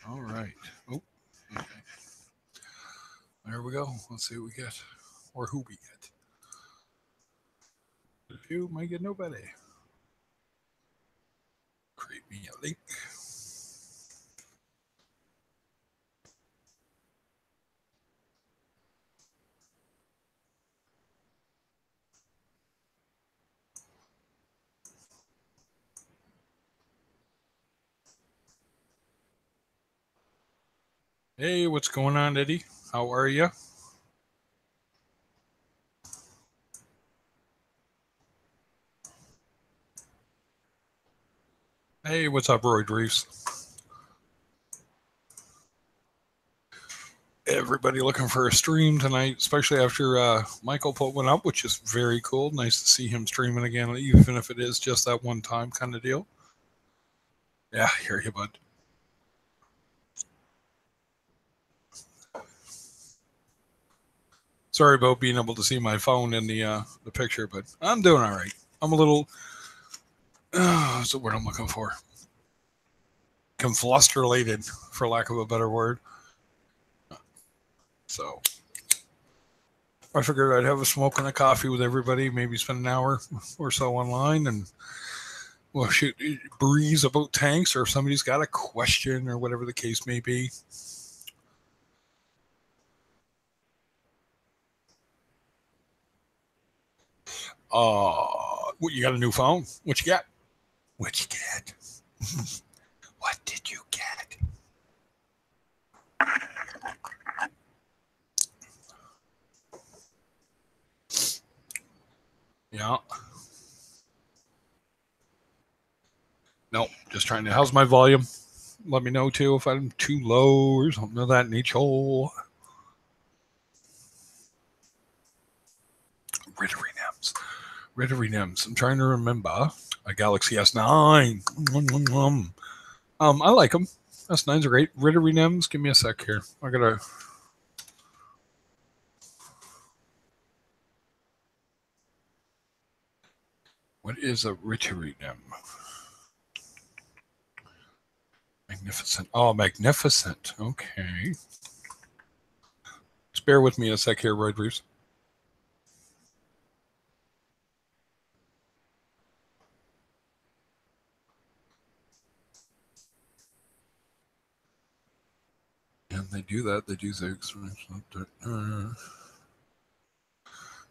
All right. Oh, okay. There we go. Let's see what we get, or who we get. If you might get nobody. Create me a link. Hey, what's going on, Eddie? How are you? Hey, what's up, Roy Reefs? Everybody looking for a stream tonight, especially after Michael put one up, which is very cool. Nice to see him streaming again, even if it is just that one time kind of deal. Yeah, hear you, bud. Sorry about being able to see my phone in the picture, but I'm doing all right. I'm a little. What's the word I'm looking for? Conflustrated, for lack of a better word. So I figured I'd have a smoke and a coffee with everybody, maybe spend an hour or so online, and well, shoot, breeze about tanks, or if somebody's got a question or whatever the case may be. You got a new phone? What you got? What you get? What did you get? Yeah. No, just trying to. How's my volume? Let me know too if I'm too low or something of that nature. Rotary NIMS. I'm trying to remember. A Galaxy S9. I like them. S9s are great. Rotary NIMS. Give me a sec here. I gotta. What is a Rotary NIM? Magnificent. Oh, magnificent. Okay. Just bear with me a sec here, Roy Reeves. And they do that. They do things. And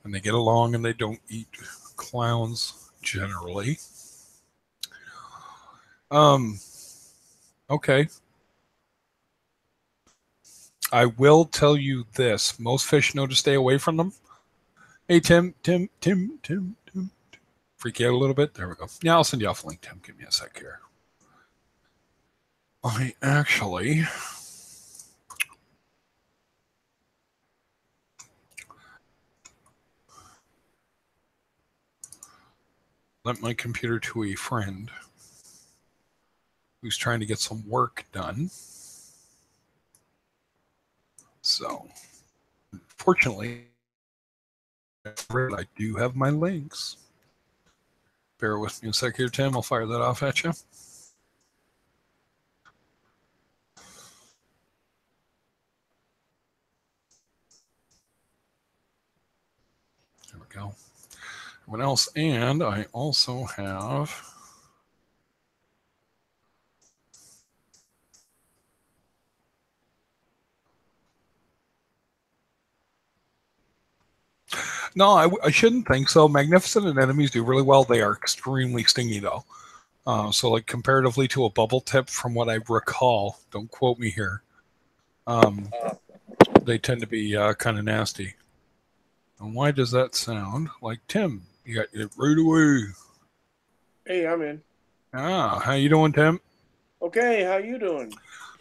they get along and they don't eat clowns generally. Okay. I will tell you this. Most fish know to stay away from them. Hey, Tim. Freak you out a little bit? There we go. Yeah, I'll send you off a link, Tim. Give me a sec here. I actually... lent my computer to a friend who's trying to get some work done. So, fortunately, I do have my links. Bear with me a sec here, Tim. I'll fire that off at you. There we go. Everyone else, and I also have... No, I shouldn't think so. Magnificent anemones do really well. They are extremely stingy, though. So, like, comparatively to a bubble tip, from what I recall, don't quote me here, they tend to be kind of nasty. And why does that sound like Tim? You got it right away. Hey, I'm in. How you doing, Tim? Okay, how you doing?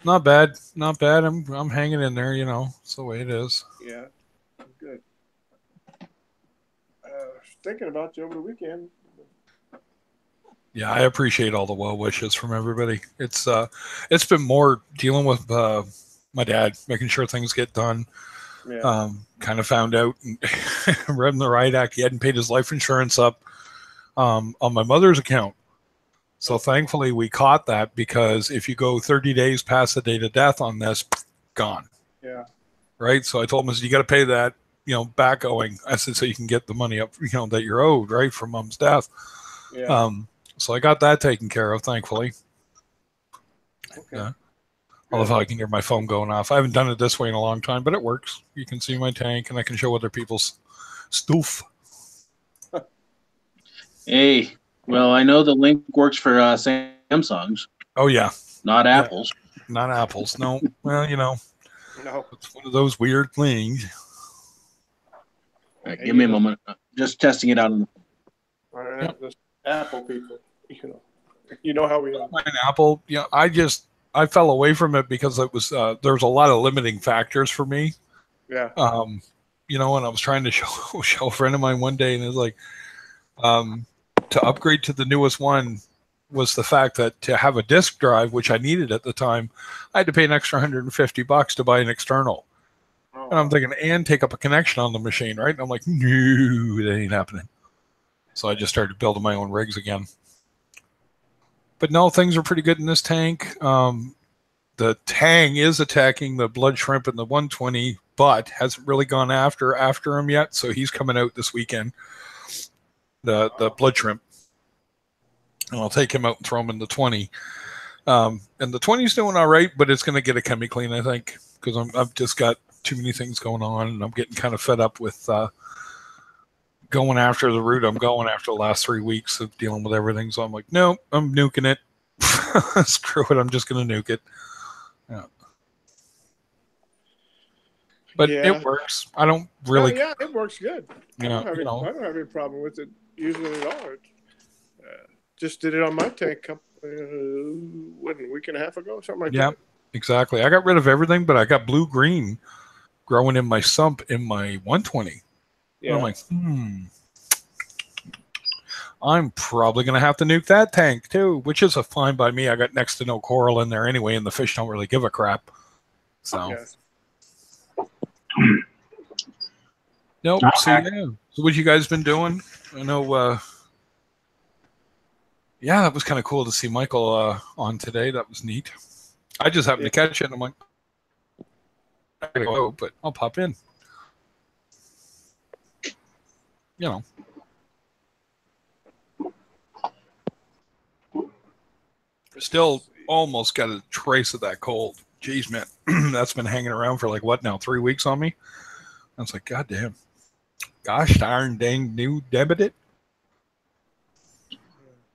Not bad, not bad. I'm hanging in there. You know, it's the way it is. Yeah, I'm good. Thinking about you over the weekend. Yeah, I appreciate all the well wishes from everybody. It's been more dealing with my dad, making sure things get done. Yeah. Kind of found out, read in the riot act, he hadn't paid his life insurance up on my mother's account. So thankfully we caught that, because if you go 30 days past the date of death on this, gone. Yeah. Right. So I told him, I said, you got to pay that, back owing. I said, so you can get the money up, that you're owed, right, for Mom's death. Yeah. So I got that taken care of, thankfully. Okay. Yeah. I love how I can hear my phone going off. I haven't done it this way in a long time, but it works. You can see my tank, and I can show other people's stuff. Hey, well, I know the link works for Samsungs. Oh, yeah. Not Apples. Not Apples. No. Well, No. it's one of those weird things. Right, give me a moment. Just testing it out. All right, just Apple people, you know how we are. Apple, I fell away from it because it was there was a lot of limiting factors for me. Yeah. And I was trying to show a friend of mine one day, and it was like, to upgrade to the newest one was the fact that to have a disk drive, which I needed at the time, I had to pay an extra $150 to buy an external. Oh. And I'm thinking, and take up a connection on the machine, right? And I'm like, no, that ain't happening. So I just started building my own rigs again. But no, things are pretty good in this tank. The Tang is attacking the blood shrimp in the 120, but hasn't really gone after him yet. So he's coming out this weekend. The blood shrimp. And I'll take him out and throw him in the 20. And the 20 is doing all right, but it's going to get a chemi clean, I think, because I've just got too many things going on, and I'm getting kind of fed up with going after the route I'm going after the last 3 weeks of dealing with everything. So I'm like, no, I'm nuking it. Screw it. I'm just going to nuke it. Yeah. But it works. I don't really. Yeah, it works good. I don't have any problem with it using it at all. Just did it on my tank a week and a half ago, something like that. Yeah, exactly. I got rid of everything, but I got blue-green growing in my sump in my 120. Yeah. And I'm like, I'm probably going to have to nuke that tank too, which is a fine by me. I got next to no coral in there anyway, and the fish don't really give a crap. So, yes. Nope. So, yeah. So what you guys been doing? I know, yeah, that was kind of cool to see Michael on today. That was neat. I just happened to catch it, and I'm like, I gotta go, but I'll pop in. Still almost got a trace of that cold. Jeez, man. That's been hanging around for like, what now, 3 weeks on me? I was like, God damn. Gosh darn dang new debit it.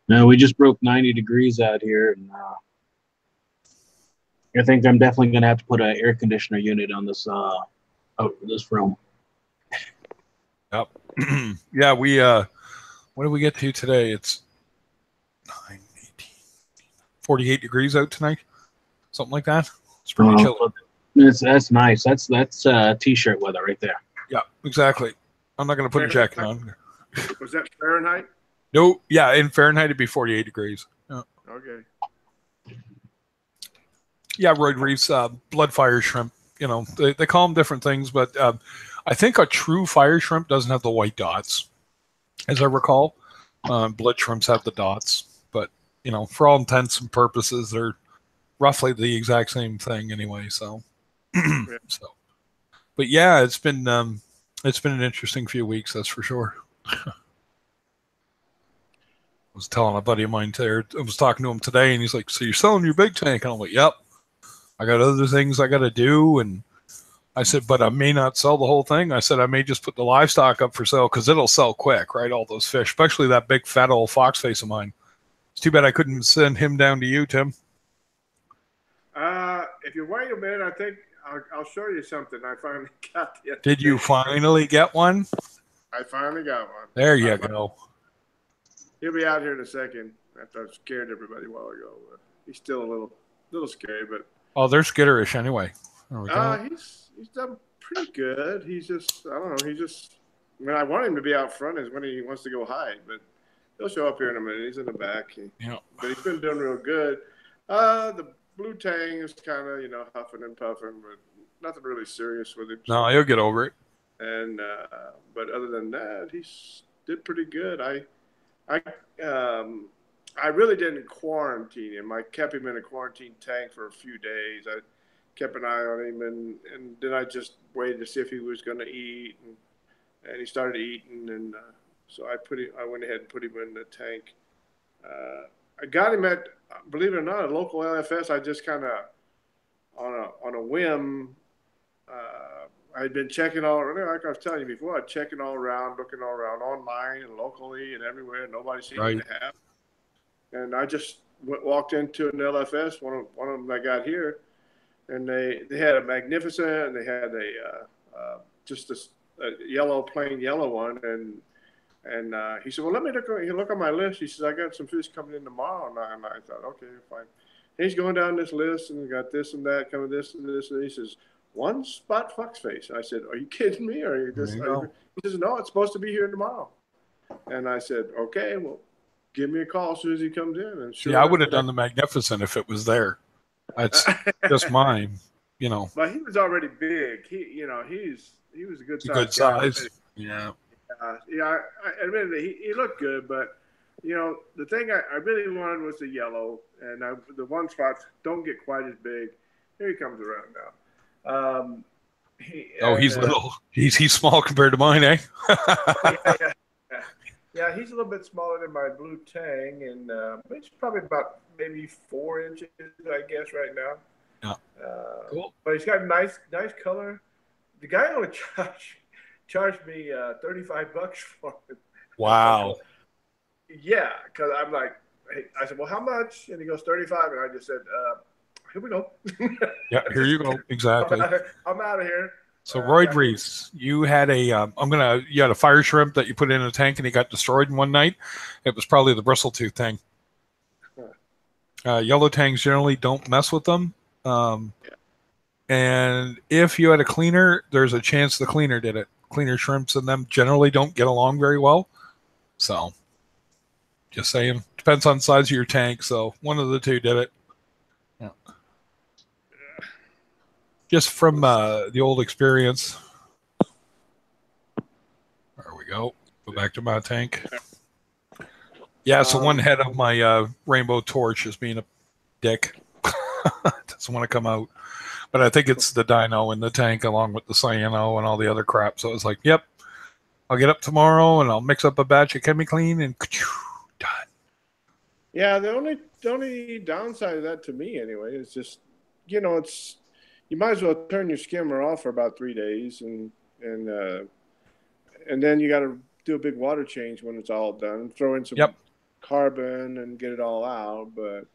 No, we just broke 90 degrees out here, and I think I'm definitely going to have to put an air conditioner unit on this this room. Yep. Yeah, we what did we get to today? It's 9, 18, 48 degrees out tonight. Something like that. It's pretty chilly. That's nice. That's t-shirt weather right there. Yeah, exactly. I'm not going to put a jacket on. Was that Fahrenheit? No, yeah, in Fahrenheit it'd be 48 degrees. Yeah. Okay. Yeah, Royd Reef's blood fire shrimp. They call them different things, but I think a true fire shrimp doesn't have the white dots, as I recall. Blood shrimps have the dots, but for all intents and purposes, they're roughly the exact same thing anyway. So, but yeah, it's been an interesting few weeks, that's for sure. I was telling a buddy of mine there, I was talking to him today, and he's like, so you're selling your big tank? And I'm like, yep. I got other things I got to do. And I said, but I may not sell the whole thing. I said, I may just put the livestock up for sale because it'll sell quick, right? All those fish, especially that big fat old Foxface of mine. It's too bad I couldn't send him down to you, Tim. If you wait a minute, I think I'll show you something. I finally got it. Did you finally get one? I finally got one. There you go. He'll be out here in a second. After I scared everybody a while ago. He's still a little scary, but they're skitterish anyway. There we go. He's done pretty good. He's just I don't know. I want him to be out front is when he wants to go hide, but he'll show up here in a minute. He's in the back. But he's been doing real good. The blue tang is kind of huffing and puffing, but nothing really serious with him. No, he'll get over it. And but other than that, he's did pretty good. I really didn't quarantine him. I kept him in a quarantine tank for a few days. I kept an eye on him, and then I just waited to see if he was going to eat, and he started eating, and so I went ahead and put him in the tank. I got him at, believe it or not, a local LFS. I just kind of on a whim. I had been checking all, like I was telling you before, I'd checking all around, looking all around online and locally and everywhere. Nobody seemed to have. And I just walked into an LFS, one of them I got here, and they had a Magnificent, and they had just a yellow, plain yellow one, and he said, well, let me look on my list. He says, I got some fish coming in tomorrow, and I thought, okay, fine. And he's going down this list, and got this and that, coming this and this, and he says, one spot Foxface. I said, are you kidding me? Or are you just? He says, no, it's supposed to be here tomorrow. And I said, okay, well, give me a call as soon as he comes in. And sure, I would have done the Magnificent if it was there. That's just mine, you know. But he was already big. He was a good size. Yeah. I admittedly, he looked good, but the thing I really wanted was the yellow, and the one spots don't get quite as big. Here he comes around now. He's little. He's small compared to mine, eh? Yeah, he's a little bit smaller than my blue tang, and he's probably about maybe 4 inches, I guess, right now. Yeah. Cool. But he's got nice color. The guy only charged me $35 for it. Wow. Yeah, because I'm like, hey, I said, well, how much? And he goes, 35, and I just said, here we go. Yeah, here you go. Exactly. I'm out of here. So Reefs, you had you had a fire shrimp that you put in a tank and he got destroyed in one night. It was probably the bristletooth thing. Yellow tangs generally don't mess with them. And if you had a cleaner, there's a chance the cleaner did it. Cleaner shrimps and them generally don't get along very well. So just saying, depends on the size of your tank. So one of the two did it. Yeah. Just from the old experience. There we go. Go back to my tank. Yeah, so one head of my rainbow torch is being a dick. Doesn't want to come out. But I think it's the dino in the tank along with the cyano and all the other crap. So it's like, yep, I'll get up tomorrow and I'll mix up a batch of ChemiClean and done. Yeah, the only downside of that to me anyway is just, it's, you might as well turn your skimmer off for about 3 days, and then you got to do a big water change when it's all done. Throw in some carbon and get it all out. But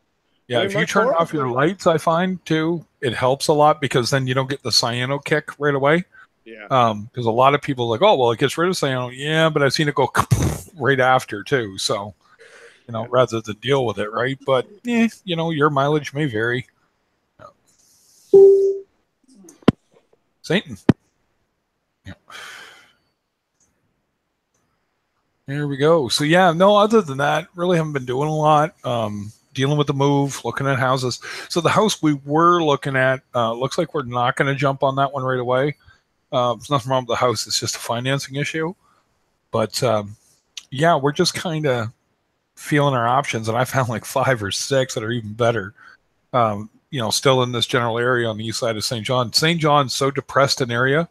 yeah, if you turn off your lights, I find too, it helps a lot because then you don't get the cyano kick right away. Yeah. Because a lot of people are like, oh well, it gets rid of cyano. Yeah, but I've seen it go right after too. So rather than deal with it, right? But your mileage may vary. Satan. Yeah. There we go. So yeah, no, other than that, really haven't been doing a lot. Dealing with the move, looking at houses. So the house we were looking at, looks like we're not going to jump on that one right away. There's nothing wrong with the house. It's just a financing issue. But yeah, we're just kind of feeling our options. And I found like 5 or 6 that are even better. Still in this general area on the east side of St. John. St. John's so depressed an area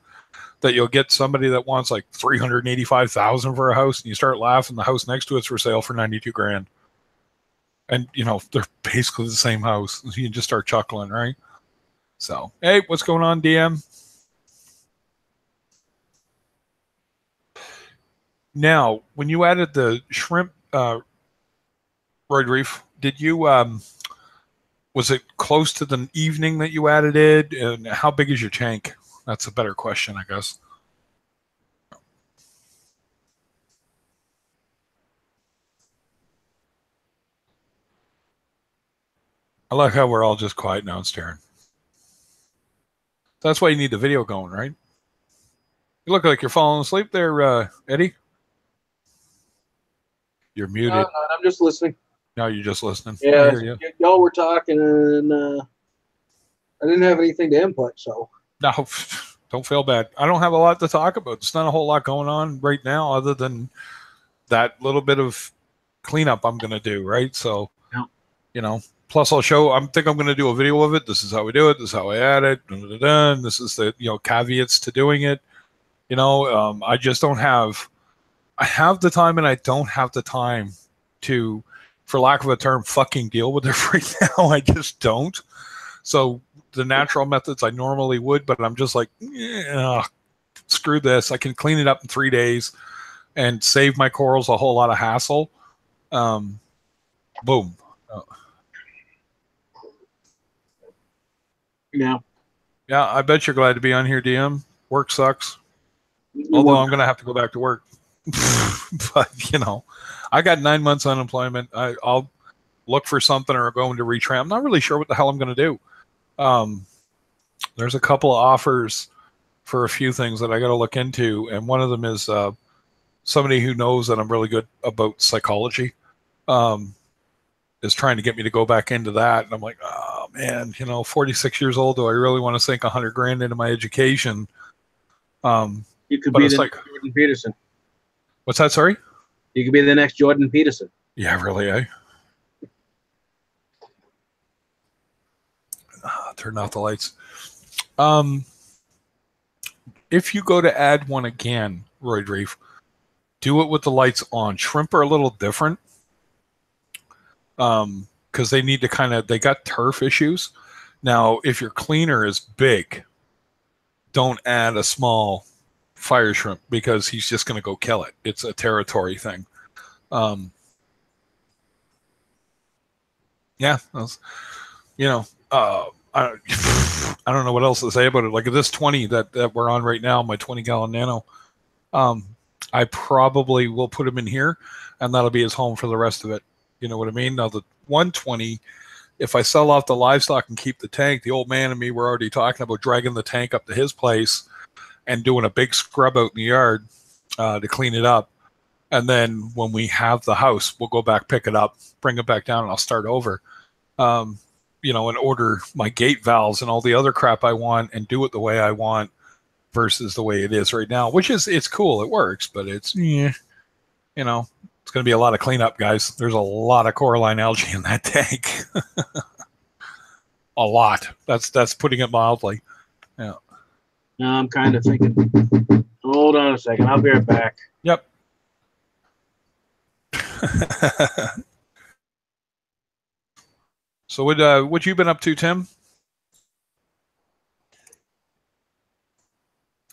that you'll get somebody that wants like $385,000 for a house, and you start laughing. The house next to it's for sale for $92,000, and they're basically the same house. You can just start chuckling, right? So, hey, what's going on, DM? Now, when you added the shrimp, Reef, did you was it close to the evening that you added it? And how big is your tank? That's a better question, I guess. I like how we're all just quiet now and staring. That's why you need the video going, right? You look like you're falling asleep there, Eddie. You're muted. No, I'm just listening. No, you're just listening. Yeah, y'all were talking, and I didn't have anything to input, so. No, don't feel bad. I don't have a lot to talk about. There's not a whole lot going on right now other than that little bit of cleanup I'm going to do, right? So, Yeah. you know, plus I'll show, I'm going to do a video of it. This is how we do it. This is how I add it. And this is the, you know, caveats to doing it. You know, I just don't have, I have the time and I don't have the time to, for lack of a term, fucking deal with it right now. I just don't. So the natural methods I normally would, but I'm just like, screw this. I can clean it up in 3 days and save my corals a whole lot of hassle. Boom. Yeah. Yeah, I bet you're glad to be on here, DM. Work sucks. Although I'm going to have to go back to work. But, you know, I got 9 months unemployment. I'll look for something or go into retrain. I'm not really sure what the hell I'm going to do. There's a couple of offers for a few things that I got to look into. And one of them is somebody who knows that I'm really good about psychology is trying to get me to go back into that. And I'm like, oh, man, you know, 46 years old. Do I really want to sink $100,000 into my education? You could be the next Jordan Peterson. What's that? Sorry? You could be the next Jordan Peterson. Yeah, really, eh? Turn off the lights. If you go to add one again, Reef, do it with the lights on. Shrimp are a little different because they need to kind of, they got turf issues. Now, if your cleaner is big, don't add a small fire shrimp because he's just going to go kill it. It's a territory thing. Yeah, you know, I don't know what else to say about it. Like this 20 that we're on right now, my 20-gallon Nano, I probably will put him in here, and that'll be his home for the rest of it. You know what I mean? Now the 120, if I sell off the livestock and keep the tank, the old man and me were already talking about dragging the tank up to his place and doing a big scrub out in the yard to clean it up. And then when we have the house, we'll go back, pick it up, bring it back down, and I'll start over. You know, and order my gate valves and all the other crap I want and do it the way I want versus the way it is right now, which is, it's cool. It works, but it's, you know, it's going to be a lot of cleanup, guys. There's a lot of coralline algae in that tank. A lot. That's putting it mildly. Yeah. No, I'm kind of thinking, hold on a second. I'll be right back. Yep. So what you been up to, Tim?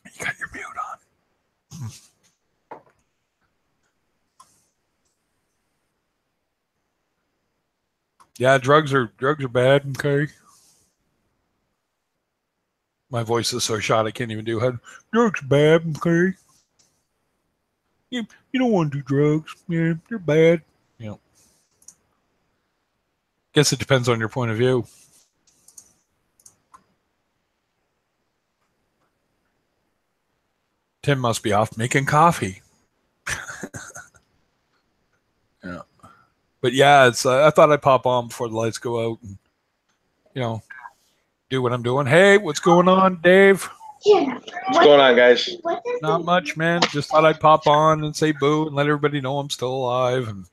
You got your mute on. Yeah, drugs are bad. Okay. My voice is so shot I can't even do it. Drugs bad. Okay. You don't want to do drugs. Yeah, they're bad. You know. Guess it depends on your point of view. Tim must be off making coffee. Yeah. But yeah, it's. I thought I'd pop on before the lights go out and, you know, do what I'm doing. Hey, what's going on, Dave? Yeah. What's going on, guys? Not much, man. Just thought I'd pop on and say boo and let everybody know I'm still alive. And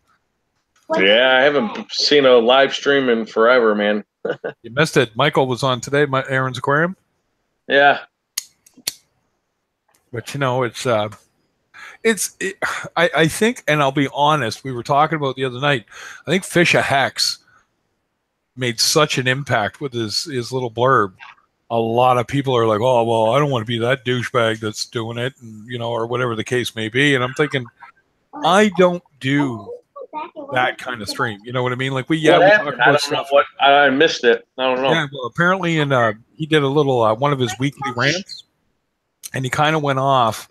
yeah, I haven't seen a live stream in forever, man. You missed it. Michael was on today, Aaron's Aquarium. Yeah. But, you know, I think, and I'll be honest, we were talking about the other night, I think Fisheye Hex made such an impact with his little blurb. A lot of people are like, oh, well, I don't want to be that douchebag that's doing it, and, you know, or whatever the case may be. And I'm thinking, I don't do that kind of stream. You know what I mean? Like we talk about I don't know what I missed it. I don't know. Yeah, well, apparently he did a little one of his weekly rants, and he kind of went off.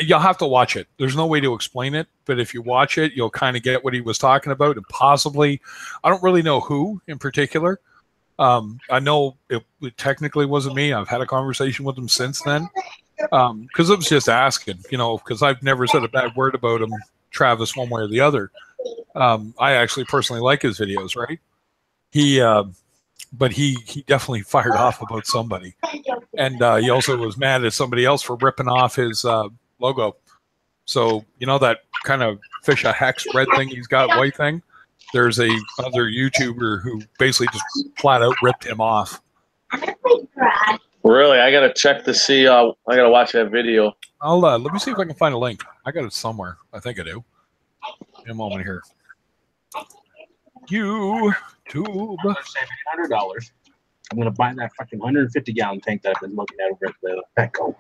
You'll have to watch it. There's no way to explain it, but if you watch it, you'll kind of get what he was talking about, and possibly, I don't really know who in particular. I know it technically wasn't me. I've had a conversation with him since then, because it was just asking, you know, because I've never said a bad word about him, Travis, one way or the other. I actually personally like his videos, right? But he definitely fired off about somebody, and he also was mad at somebody else for ripping off his logo. So you know that kind of fish a hex red thing he's got, white thing. There's a other YouTuber who basically just flat out ripped him off. Really, I gotta check to see. I gotta watch that video. I'll let me see if I can find a link. I got it somewhere. I think I do. In a moment here. YouTube. $100. I'm gonna buy that fucking 150-gallon tank that I've been looking at over at the Petco.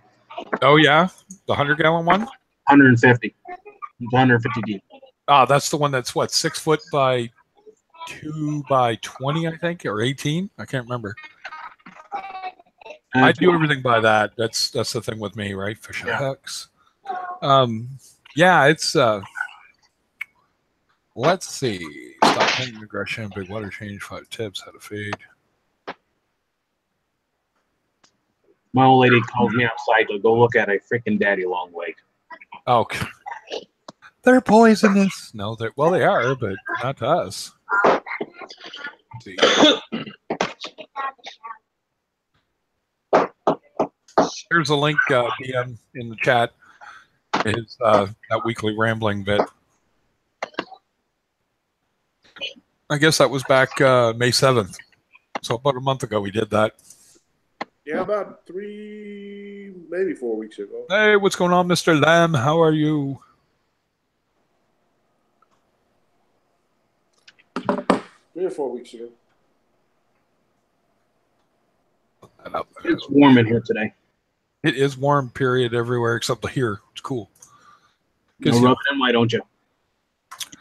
Oh yeah, the 100-gallon one. 150. It's 150 deep. Ah, that's the one that's what 6 foot by 2 by 20, I think, or 18. I can't remember. I do everything by that. That's the thing with me, right? Fish hex. Yeah, it's let's see. Stop painting aggression, big water change, 5 tips, how to fade. My old lady calls me outside to go look at a freaking daddy long leg. Oh, they're poisonous. No, they are, but not to us. Let's see. Here's a link, DM, in the chat. Is that weekly rambling bit. I guess that was back May 7th. So about a month ago we did that. Yeah, about 3, maybe 4 weeks ago. Hey, what's going on, Mr. Lamb? How are you? 3 or 4 weeks ago. It's warm in here today. It is warm, period, everywhere except here. It's cool. No rubbing in, why don't you?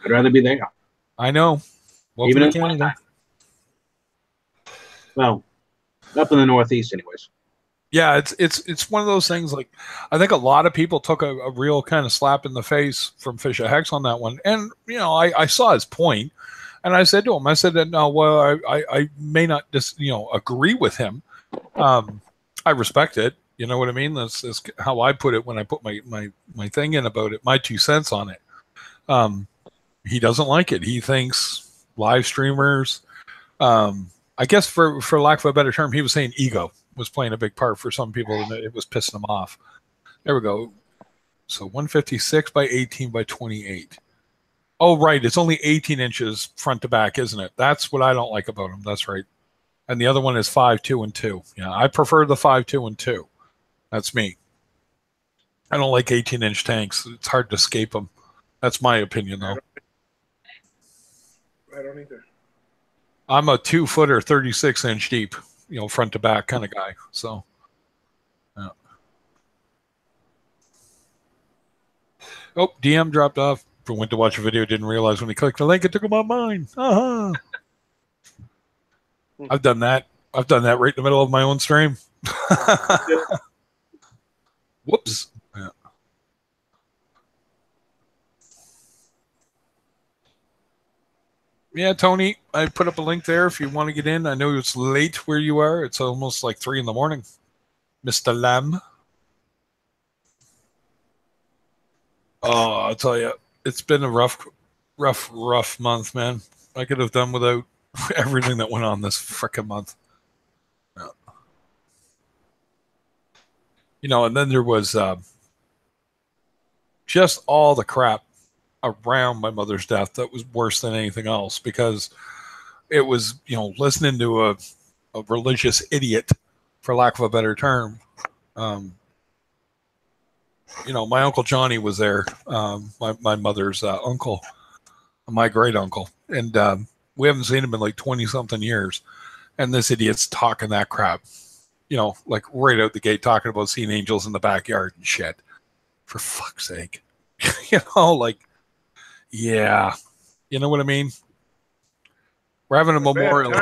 I'd rather be there. I know. Welcome Even to in Canada. Well, up in the Northeast, anyways. Yeah, it's one of those things. Like, I think a lot of people took a real kind of slap in the face from Fish of Hex on that one, and you know, I saw his point, and I said to him, I said that no, well, I may not just agree with him. I respect it. You know what I mean? That's how I put it when I put my thing in about it, my 2 cents on it. He doesn't like it. He thinks live streamers, I guess for lack of a better term, he was saying ego was playing a big part for some people, and it was pissing them off. There we go. So 156 by 18 by 28. Oh, right. It's only 18 inches front to back, isn't it? That's what I don't like about him. That's right. And the other one is 5, 2, and 2. Yeah, I prefer the 5, 2, and 2. That's me. I don't like 18-inch tanks. It's hard to escape them. That's my opinion, though. I don't either. I'm a 2-footer, 36-inch deep, front to back kind of guy. So, yeah. Oh, DM dropped off. Went to watch a video, didn't realize when he clicked the link, it took him on mine. Uh-huh. I've done that. I've done that right in the middle of my own stream. Whoops. Yeah. Yeah, Tony, I put up a link there if you want to get in. I know it's late where you are. It's almost like 3 in the morning. Mr. Lamb. Oh, I'll tell you, it's been a rough month, man. I could have done without everything that went on this frickin' month. Yeah. And then there was just all the crap around my mother's death that was worse than anything else, because it was, listening to a religious idiot, for lack of a better term. My Uncle Johnny was there, my mother's uncle, my great uncle, and we haven't seen him in like 20-something years, and this idiot's talking that crap, like right out the gate, talking about seeing angels in the backyard and shit. For fuck's sake. Like, yeah. You know what I mean? We're having a memorial.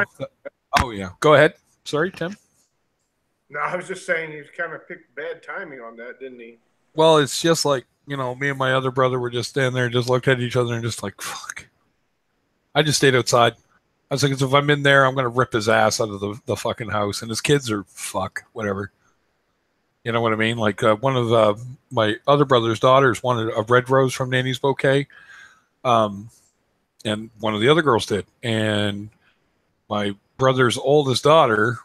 Oh, yeah. Go ahead. Sorry, Tim. No, I was just saying he kind of picked bad timing on that, didn't he? Well, it's just like, me and my other brother were just standing there, just looked at each other and just like, fuck. I just stayed outside. I was like, if I'm in there, I'm going to rip his ass out of the fucking house. And his kids are whatever. You know what I mean? Like one of my other brother's daughters wanted a red rose from Nanny's bouquet. And one of the other girls did. And my brother's oldest daughter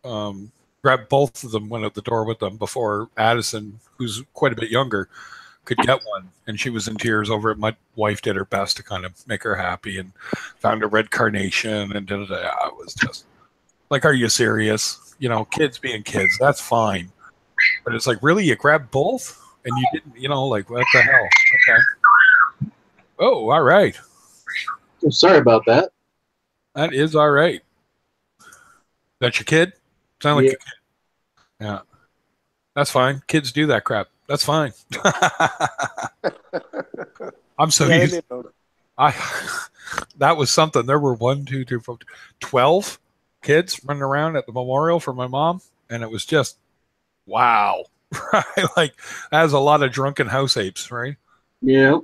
grabbed both of them, went out the door with them before Addison, who's quite a bit younger, could get one. And she was in tears over it. My wife did her best to kind of make her happy and found a red carnation and da-da-da. I was just like, are you serious? You know, kids being kids, that's fine. But it's like, really? You grabbed both? And you didn't, you know, like, what the hell? Okay. Oh, all right. I'm sorry about that. That is all right. That's your kid? Sound like Yeah. your kid. Yeah. That's fine. Kids do that crap. That's fine. I'm so used. That was something. There were 12 kids running around at the memorial for my mom, and it was just wow. Right? Like, that was a lot of drunken house apes, right? Yeah.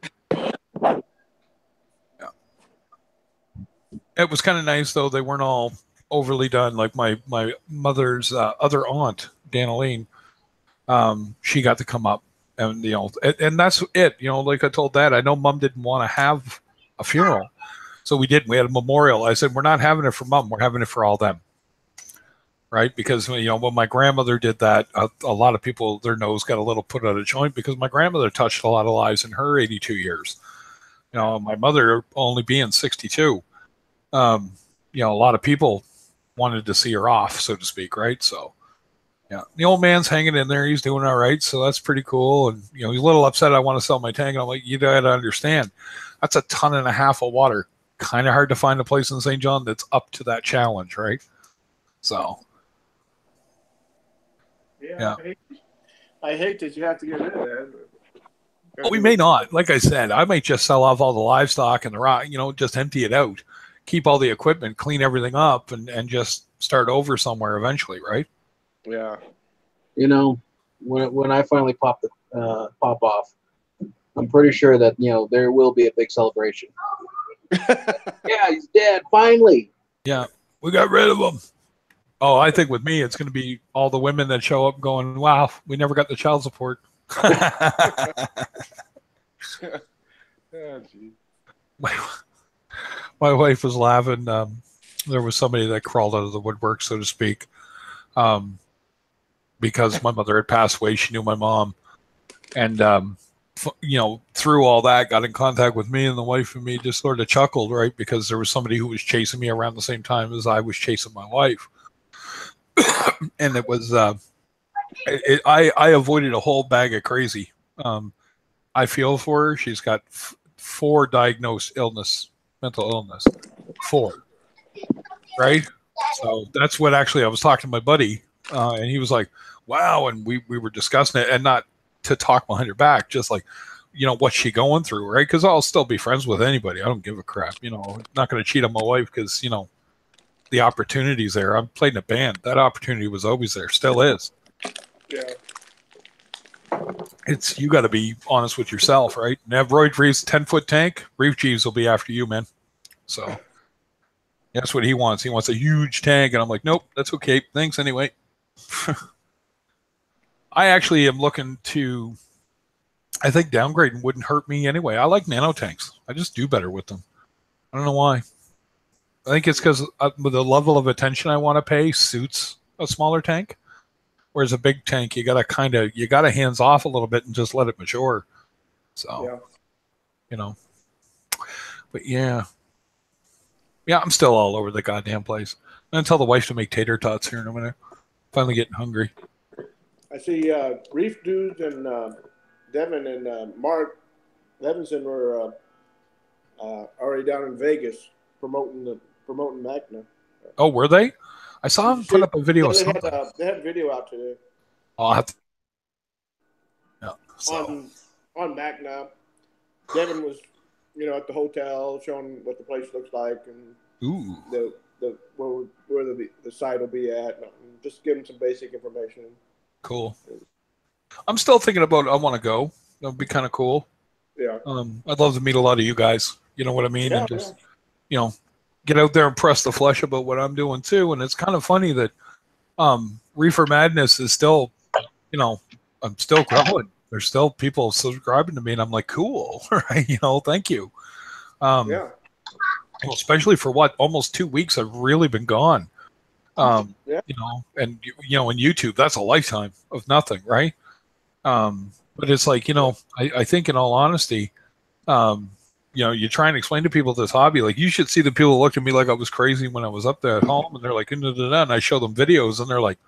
It was kind of nice though. They weren't all overly done. Like my mother's other aunt, Daneline, she got to come up, and you know, and that's it. You know, like I told Dad, I know Mom didn't want to have a funeral, so we didn't. We had a memorial. I said, we're not having it for Mom. We're having it for all them. Right? Because, you know, when my grandmother did that, a lot of people, their nose got a little put out of joint because my grandmother touched a lot of lives in her 82 years. You know, my mother only being 62. You know, a lot of people wanted to see her off, so to speak, right? So, yeah, the old man's hanging in there. He's doing all right, so that's pretty cool. And, you know, he's a little upset. I want to sell my tank. And I'm like, you got to understand, that's 1.5 tons of water. Kind of hard to find a place in St. John that's up to that challenge, right? So... Yeah. I hate that you have to get rid of that. Well, we may not. Like I said, I might just sell off all the livestock and the rock, you know, just empty it out, keep all the equipment, clean everything up, and just start over somewhere eventually, right? Yeah. You know, when I finally pop off, I'm pretty sure that, you know, there will be a big celebration. Yeah, he's dead, finally. Yeah, we got rid of him. Oh, I think with me, it's going to be all the women that show up going, wow, we never got the child support. My wife was laughing. There was somebody that crawled out of the woodwork, so to speak, because my mother had passed away. She knew my mom. And, you know, through all that, got in contact with me, and the wife and me just sort of chuckled, right? Because there was somebody who was chasing me around the same time as I was chasing my wife. And it was I avoided a whole bag of crazy. I feel for her. She's got 4 diagnosed mental illness, 4, right? So that's what actually I was talking to my buddy, and he was like, wow. And we were discussing it, and not to talk behind her back, just like, you know, what's she going through, right? Because I'll still be friends with anybody. I don't give a crap, you know. I'm not going to cheat on my wife because, you know, the opportunity's there. I'm playing a band. That opportunity was always there, still is. Yeah. It's, you got to be honest with yourself, right? Navroid Reef's 10-foot tank. Reef Jeeves will be after you, man. So that's what he wants. He wants a huge tank, and I'm like, nope, that's okay. Thanks anyway. I actually am looking to. I think downgrading wouldn't hurt me anyway. I like nano tanks. I just do better with them. I don't know why. I think it's because the level of attention I want to pay suits a smaller tank. Whereas a big tank, you gotta hands off a little bit and just let it mature. So, yeah. You know, but yeah, I'm still all over the goddamn place. I'm gonna tell the wife to make tater tots here in a minute. Finally getting hungry. I see Reef Dudes and Devin and Mark Levinson were already down in Vegas promoting Magna. Oh, were they? I saw them put up a video of something. They had a video out today. I'll have to. Yeah. So. On Magna, Devin was, you know, at the hotel showing what the place looks like and where the site will be at. And just give them some basic information. Cool. I'm still thinking about. I want to go. That would be kind of cool. Yeah. I'd love to meet a lot of you guys. You know what I mean? Yeah, and just, you know, get out there and press the flesh about what I'm doing too. And it's kind of funny that Reefer Madness is still, you know, I'm still growing. There's still people subscribing to me, and I'm like, cool, right? You know, thank you. Yeah. Well, especially for what, almost 2 weeks I've really been gone. Yeah. You know, and you know, in YouTube, that's a lifetime of nothing, right? But it's like, I think in all honesty, you try and explain to people this hobby. Like, you should see the people look at me like I was crazy when I was up there at home, and they're like, and I show them videos, and they're like,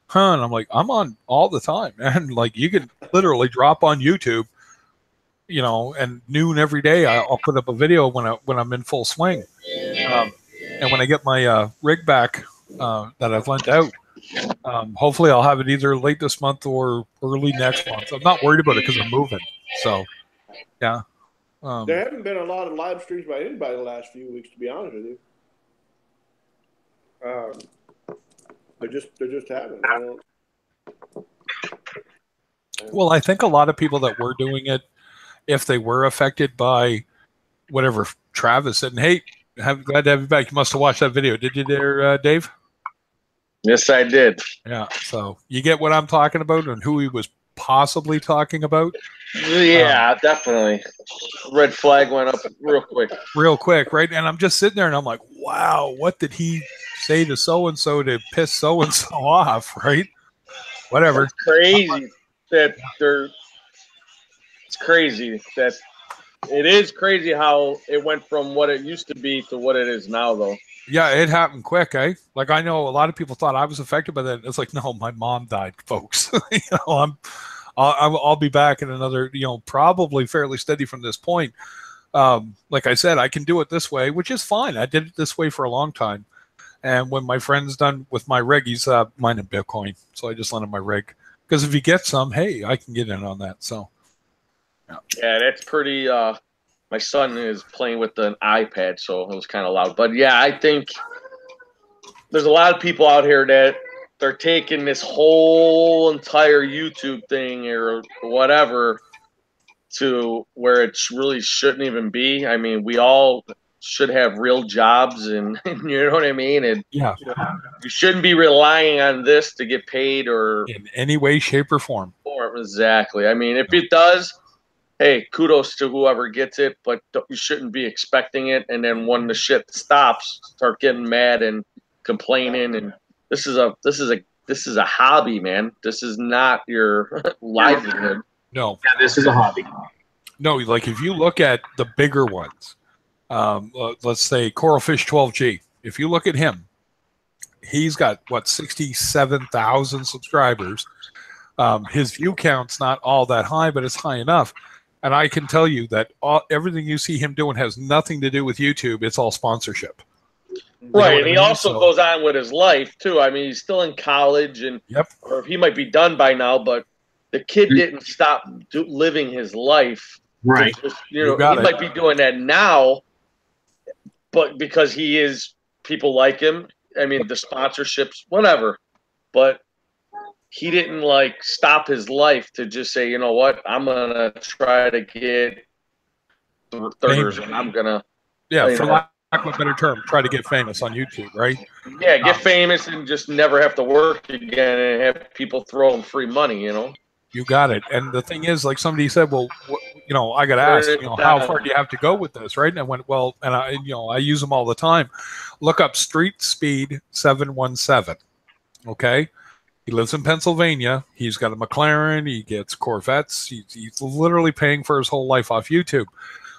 huh? And I'm like, I'm on all the time, man. Like, you can literally drop on YouTube, and noon every day, I'll put up a video when I'm in full swing. And when I get my rig back that I've lent out, hopefully I'll have it either late this month or early next month. I'm not worried about it because I'm moving. So, yeah. There haven't been a lot of live streams by anybody the last few weeks, to be honest with you. They just haven't. Well, I think a lot of people that were doing it, if they were affected by whatever Travis said, and hey, glad to have you back. You must have watched that video. Did you there, Dave? Yes, I did. Yeah. So you get what I'm talking about and who he was possibly talking about. Yeah, definitely. Red flag went up real quick. Real quick, right? And I'm just sitting there and I'm like, wow, what did he say to so-and-so to piss so-and-so off, right? Whatever. It's crazy that it's crazy that it is crazy how it went from what it used to be to what it is now, though. Yeah, it happened quick, eh? Like, I know a lot of people thought I was affected by that. It's like, no, my mom died, folks. I'll be back in another, probably fairly steady from this point. Like I said, I can do it this way, which is fine. I did it this way for a long time. And when my friend's done with my rig, he's mining Bitcoin. So I just lent him my rig. Because if he gets some, hey, I can get in on that. So, yeah, that's pretty. My son is playing with an iPad, so it was kind of loud. But yeah, I think there's a lot of people out here that they're taking this whole entire YouTube thing or whatever to where it really shouldn't even be. I mean, we all should have real jobs, and you know what I mean? And yeah, you shouldn't be relying on this to get paid or in any way, shape, or form. Exactly. I mean, if it does, hey, kudos to whoever gets it, but you shouldn't be expecting it. And then when the shit stops, start getting mad and complaining. And this is a hobby, man. This is not your livelihood. No, yeah, this is a hobby. No, like if you look at the bigger ones, let's say Coralfish 12G. If you look at him, he's got 67,000 subscribers. His view count's not all that high, but it's high enough. And I can tell you that everything you see him doing has nothing to do with YouTube. It's all sponsorship. Right, and he also goes on with his life, too. I mean, he's still in college, and or he might be done by now, but the kid didn't stop living his life. Right. Just, he might be doing that now, but because people like him. I mean, the sponsorships, whatever. But he didn't stop his life to just say, you know what, I'm gonna try to get thirders, and I'm gonna for lack of a better term, try to get famous on YouTube, right? Yeah, get famous and just never have to work again and have people throw him free money. You got it. And the thing is, like somebody said, well, I got to ask, how far do you have to go with this, right? And I went, well, and I use them all the time. Look up Street Speed 717. Okay. He lives in Pennsylvania. He's got a McLaren. He gets Corvettes. He's literally paying for his whole life off YouTube,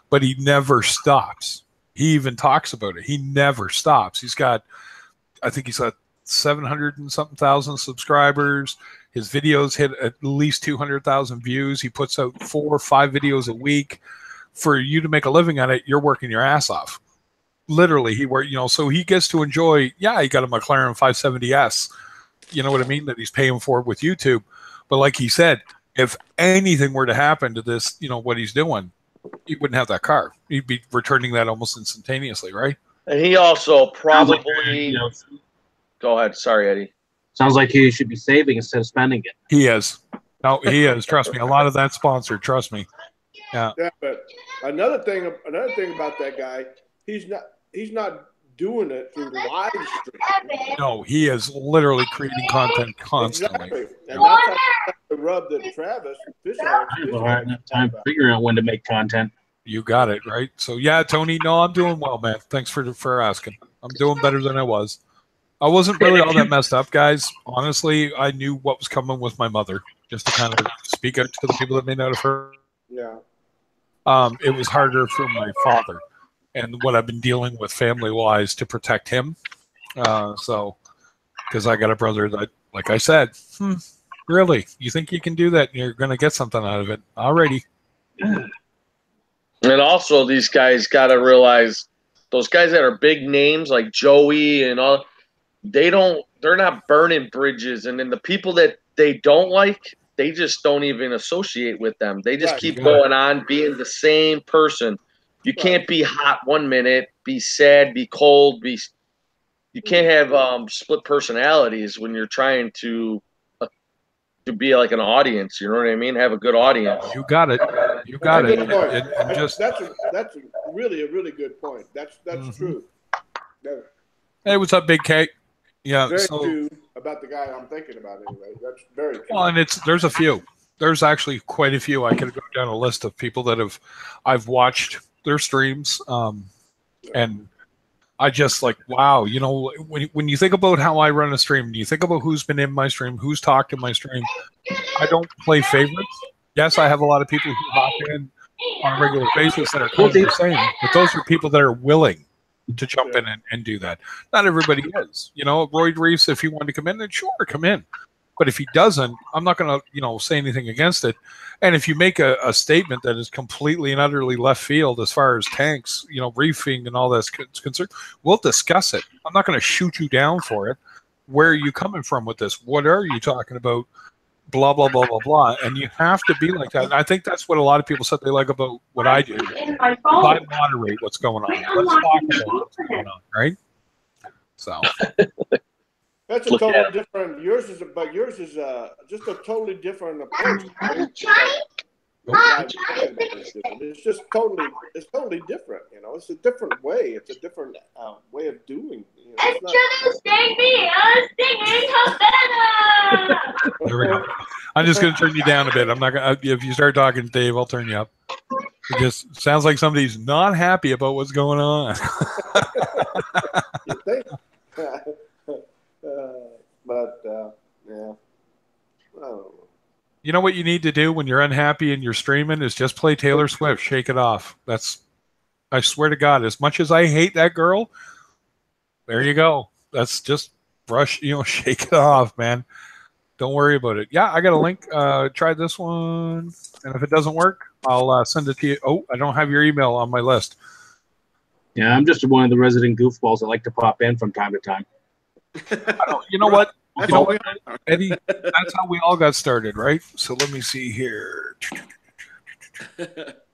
but he never stops. He even talks about it. He never stops. I think he's got 700 and something thousand subscribers. His videos hit at least 200,000 views. He puts out 4 or 5 videos a week. For you to make a living on it, you're working your ass off. Literally, so he gets to enjoy. Yeah, he got a McLaren 570S. You know what I mean? That he's paying for with YouTube. But like he said, if anything were to happen to this, what he's doing, he wouldn't have that car. He'd be returning that almost instantaneously, right? And he also probably go ahead. Sorry, Eddie. Sounds like he should be saving instead of spending it. He is. No, he is. Trust me. A lot of that's sponsored. Trust me. Yeah. Yeah, but another thing about that guy, he's not doing it through live stream. No, he is literally creating content constantly. Exactly. And that's the rub that Travis Fisheye. Time figuring out when to make content. You got it, right? So yeah, Tony, no, I'm doing well, man. Thanks for asking. I'm doing better than I was. I wasn't really all that messed up, guys. Honestly, I knew what was coming with my mother. just to kind of speak out to the people that may not have heard. Yeah. It was harder for my father and what I've been dealing with family-wise to protect him. So, because I got a brother that, like I said, really, you think you can do that and you're going to get something out of it? Alrighty. And also, these guys got to realize those guys that are big names like Joey and all, they're not burning bridges. And then the people that they don't like, they just don't even associate with them. They just keep going on being the same person. You can't be hot 1 minute, be sad, be cold, you can't have split personalities when you're trying to be like an audience. You know what I mean? Have a good audience. You got it. You got it. And just that's really a really good point. That's true. Yeah. Hey, what's up, Big K? Yeah. Very true about the guy I'm thinking about anyway. That's very true. Well, and there's a few. There's actually quite a few. I could go down a list of people that I've watched their streams, and I just like, wow, you know, when you think about how I run a stream, you think about who's been in my stream, who's talked in my stream. I don't play favorites. Yes, I have a lot of people who hop in on a regular basis that are kind of the same, but those are people that are willing to jump in and do that. Not everybody is. You know, Roy Reef, if he wanted to come in, then sure, come in. But if he doesn't, I'm not going to, say anything against it. And if you make a statement that is completely and utterly left field as far as tanks, reefing and all that's concerned, we'll discuss it. I'm not going to shoot you down for it. Where are you coming from with this? What are you talking about? Blah, blah, blah, blah, blah. And you have to be like that. And I think that's what a lot of people said they like about what I do. I moderate what's going on. Let's talk about what's going on, right? So... That's a totally different. Yours is just a totally different approach. It's just totally different. It's a different way. It's a different way of doing. There we go. I'm just going to turn you down a bit. I'm not going. If you start talking, Dave, I'll turn you up. It just sounds like somebody's not happy about what's going on. You think? Yeah. Oh. You know what you need to do when you're unhappy and you're streaming is just play Taylor Swift. Shake it off. I swear to God, as much as I hate that girl, there you go. That's just shake it off, man. Don't worry about it. Yeah, I got a link. Try this one. And if it doesn't work, I'll send it to you. Oh, I don't have your email on my list. Yeah, I'm just one of the resident goofballs that like to pop in from time to time. You know what? Eddie, that's how we all got started, right? So let me see here.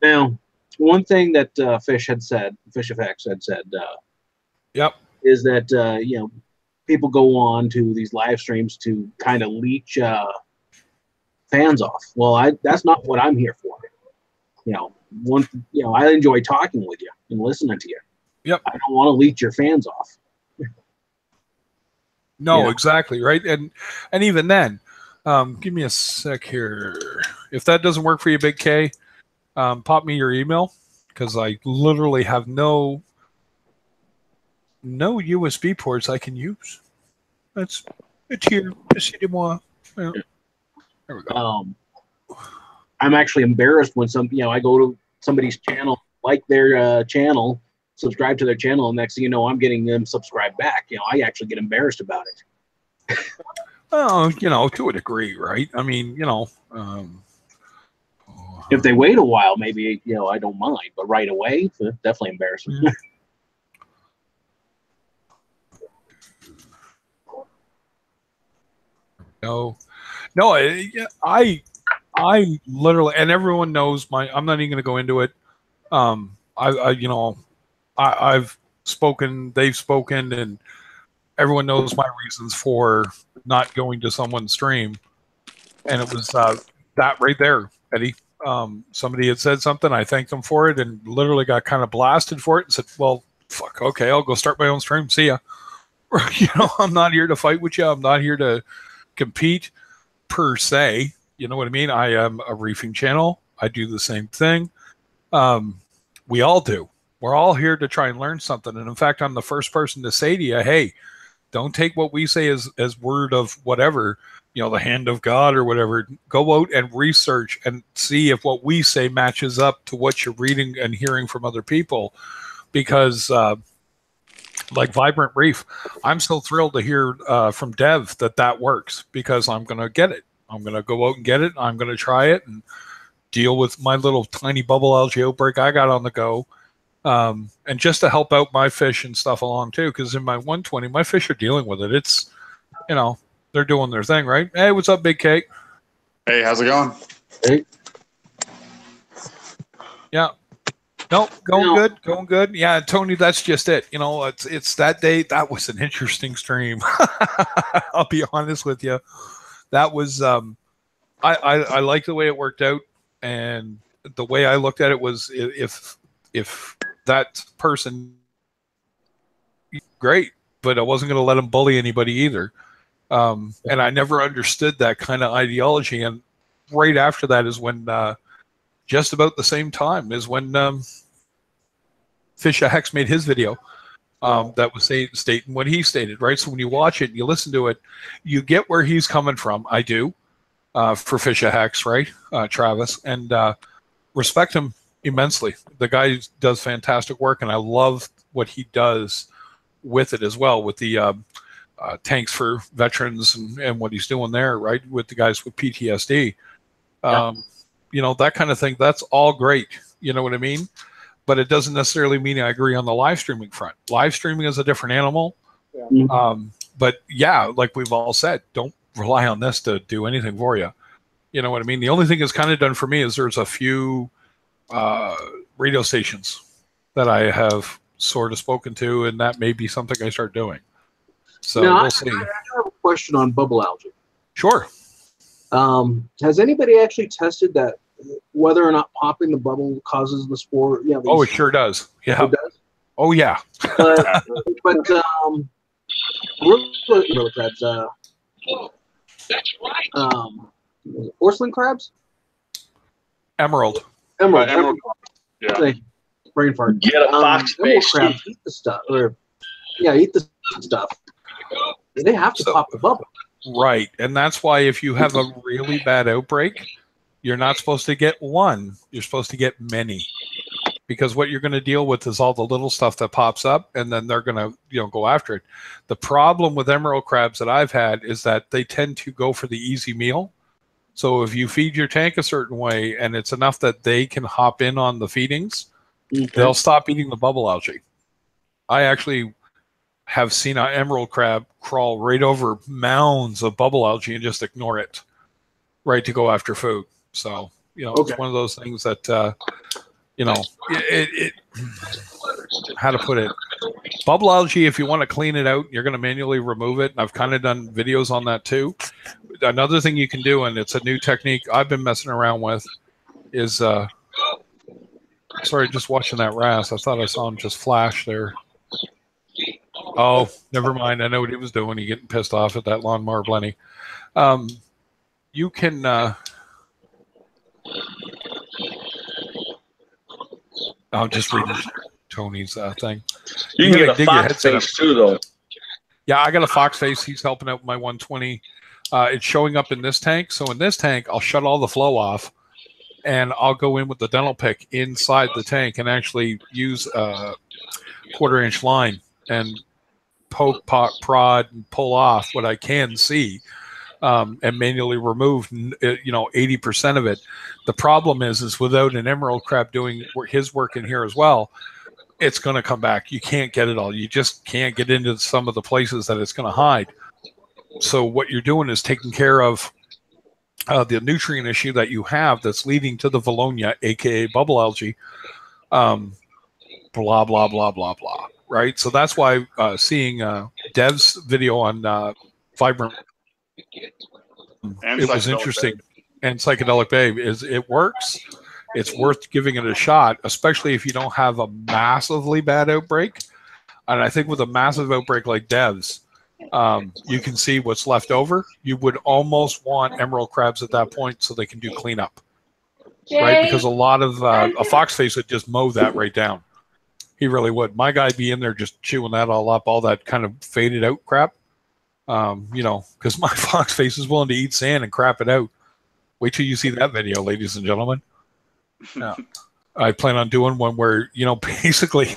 Now, one thing that Fish FX had said, yep, is that people go on to these live streams to kind of leech fans off. Well, that's not what I'm here for. I enjoy talking with you and listening to you. Yep, I don't want to leech your fans off. No, exactly, right? And even then, give me a sec here. If that doesn't work for you, Big K, pop me your email, because I literally have no USB ports I can use. It's here. Décidez-moi. There we go. I'm actually embarrassed when I go to somebody's channel, like their channel, subscribe to their channel, and next thing you know, I'm getting them subscribed back. I actually get embarrassed about it. Oh, to a degree, right? I mean, if they wait a while, maybe I don't mind, but right away, definitely embarrassing. No, I literally, and everyone knows I'm not even going to go into it. I've spoken, they've spoken, and everyone knows my reasons for not going to someone's stream. And it was that right there, Eddie. Somebody had said something, I thanked them for it, and literally got kind of blasted for it and said, well, fuck, okay, I'll go start my own stream. See ya. I'm not here to fight with you. I'm not here to compete per se. You know what I mean? I am a reefing channel. I do the same thing. We all do. We're all here to try and learn something. And in fact, I'm the first person to say to you, hey, don't take what we say as word of whatever. the hand of God or whatever. Go out and research and see if what we say matches up to what you're reading and hearing from other people. Because like Vibrant Reef, I'm so thrilled to hear from Dev that works, because I'm going to get it. I'm going to go out and get it. I'm going to try it and deal with my little tiny bubble algae outbreak I got on the go. And just to help out my fish and stuff along too, because in my 120, my fish are dealing with it. It's, they're doing their thing, right? Hey, what's up, Big Kate? Hey, how's it going? Hey. Yeah. No, going good. Yeah, Tony, that's just it. It's that day. That was an interesting stream. I'll be honest with you. That was, I like the way it worked out. And the way I looked at it was, if that person, great, but I wasn't going to let him bully anybody either. And I never understood that kind of ideology. And right after that is when, just about the same time is when Fisheye made his video that was stating what he stated, right? So when you watch it and you listen to it, you get where he's coming from. I do, for Fisheye, right? Travis, and respect him immensely. The guy does fantastic work, and I love what he does with it as well, with the tanks for veterans and what he's doing there, right? With the guys with PTSD. That kind of thing, that's all great. You know what I mean? But it doesn't necessarily mean I agree on the live streaming front. Live streaming is a different animal. Yeah. But yeah, like we've all said, don't rely on this to do anything for you. You know what I mean? The only thing it's kind of done for me is there's a few radio stations that I have sort of spoken to, and that may be something I start doing. So now, we'll see. I have a question on bubble algae. Sure. Has anybody actually tested that whether or not popping the bubble causes the spore? Yeah. Oh, it sure does. Yeah. It does? Oh, yeah. But really crabs. That's right. Porcelain crabs? Emerald. Emerald. Yeah. Brain fart. Get a Foxface. Emerald crabs eat the stuff. Eat the stuff. They have to pop the bubble. Right. And that's why if you have a really bad outbreak, you're not supposed to get one. You're supposed to get many. Because what you're going to deal with is all the little stuff that pops up, and then they're going to go after it. The problem with emerald crabs that I've had is that they tend to go for the easy meal. So if you feed your tank a certain way and it's enough that they can hop in on the feedings, they'll stop eating the bubble algae. I actually have seen an emerald crab crawl right over mounds of bubble algae and just ignore it, right, to go after food. So, it's one of those things that, how to put it, bubble algae, if you want to clean it out, you're going to manually remove it. And I've kind of done videos on that too. Another thing you can do, and it's a new technique I've been messing around with, is, sorry, just watching that wrasse. I thought I saw him just flash there. Oh, never mind. I know what he was doing. He's getting pissed off at that lawnmower plenty. You can... I'm just reading Tony's thing. You can get a Foxface too, though. Yeah, I got a Foxface. He's helping out with my 120. It's showing up in this tank. So in this tank, I'll shut all the flow off, and I'll go in with the dental pick inside the tank and actually use a 1/4-inch line and poke, prod, and pull off what I can see, and manually remove 80% of it. The problem is without an emerald crab doing his work in here as well, it's going to come back. You can't get it all. You just can't get into some of the places that it's going to hide. So what you're doing is taking care of the nutrient issue that you have that's leading to the Valonia, aka bubble algae, blah, blah, blah, blah, blah. Right? So that's why seeing Dev's video on Vibrant, it was interesting. Babe. And Psychedelic Babe, it works. It's worth giving it a shot, especially if you don't have a massively bad outbreak. And I think with a massive outbreak like Dev's, you can see what's left over. You would almost want emerald crabs at that point so they can do cleanup, right? Because a lot of a Foxface would just mow that right down. He really would. My guy be in there just chewing that all up, all that kind of faded out crap. You know, because my Foxface is willing to eat sand and crap it out. Wait till you see that video, ladies and gentlemen. I plan on doing one where, you know, basically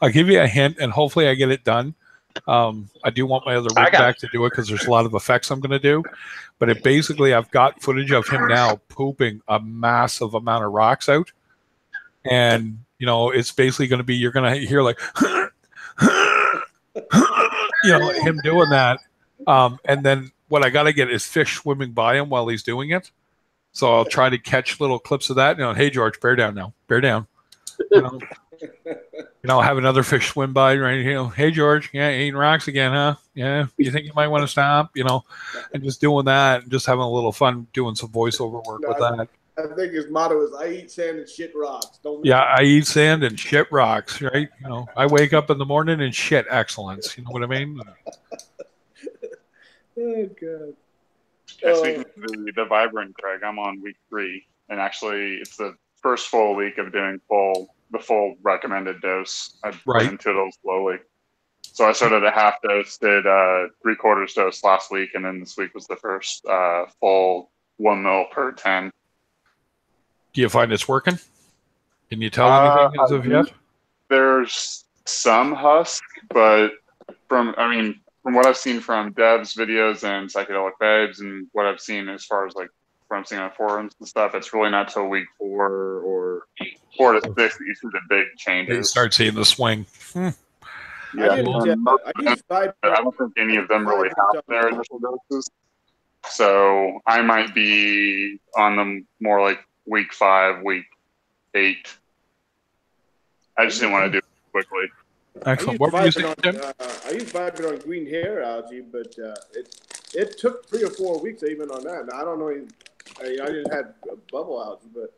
I'll give you a hint and hopefully I get it done. I do want my other rig back to do it because there's a lot of effects I'm going to do. But it basically, I've got footage of him now pooping a massive amount of rocks out. And, you know, it's basically going to be, you're going to hear like, you know, him doing that. And then what I got to get is fish swimming by him while he's doing it. So I'll try to catch little clips of that. You know, hey, George, bear down now. Bear down. You know, have another fish swim by right here. Hey, George, yeah, eating rocks again, huh? Yeah, you think you might want to stop? You know, and just doing that and just having a little fun doing some voiceover work with that. I think his motto is, I eat sand and shit rocks. Yeah, I eat sand and shit rocks, right? You know, I wake up in the morning and shit excellence. You know what I mean? Oh, God. Yeah, speaking of the Vibrant, Craig, I'm on week 3. And actually, it's the first full week of doing the full recommended dose. I went into it a little slowly. So I started a half dose, did 3/4 dose last week, and then this week was the first full 1 mil per 10. Do you find it's working? Can you tell anything as of yet? There's some husk, but from what I've seen from Dev's videos and Psychedelic Babes and what I've seen as far as like from seeing on forums and stuff, it's really not till week 4 or 4 to 6 that you see the big changes. You start seeing the swing. Yeah, I don't think any of them really have their initial doses. So I might be on them more like week 5, week 8. I just didn't want to do it quickly. Excellent. What were you saying, Tim? I used Vibrant on green hair algae, but it took 3 or 4 weeks even on that. Now, I don't know. I didn't have bubble algae, but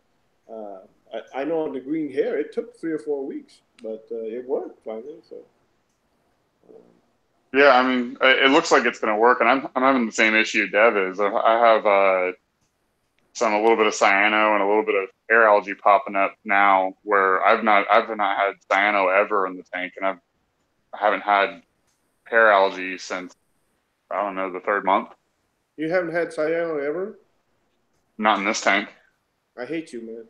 I know on the green hair it took 3 or 4 weeks, but it worked finally. So. Yeah, I mean, it looks like it's going to work, and I'm having the same issue Dev is. I have a little bit of cyano and a little bit of hair algae popping up now, where I've not had cyano ever in the tank, and I haven't had hair algae since, I don't know, the 3rd month. You haven't had cyano ever? Not in this tank. I hate you, man.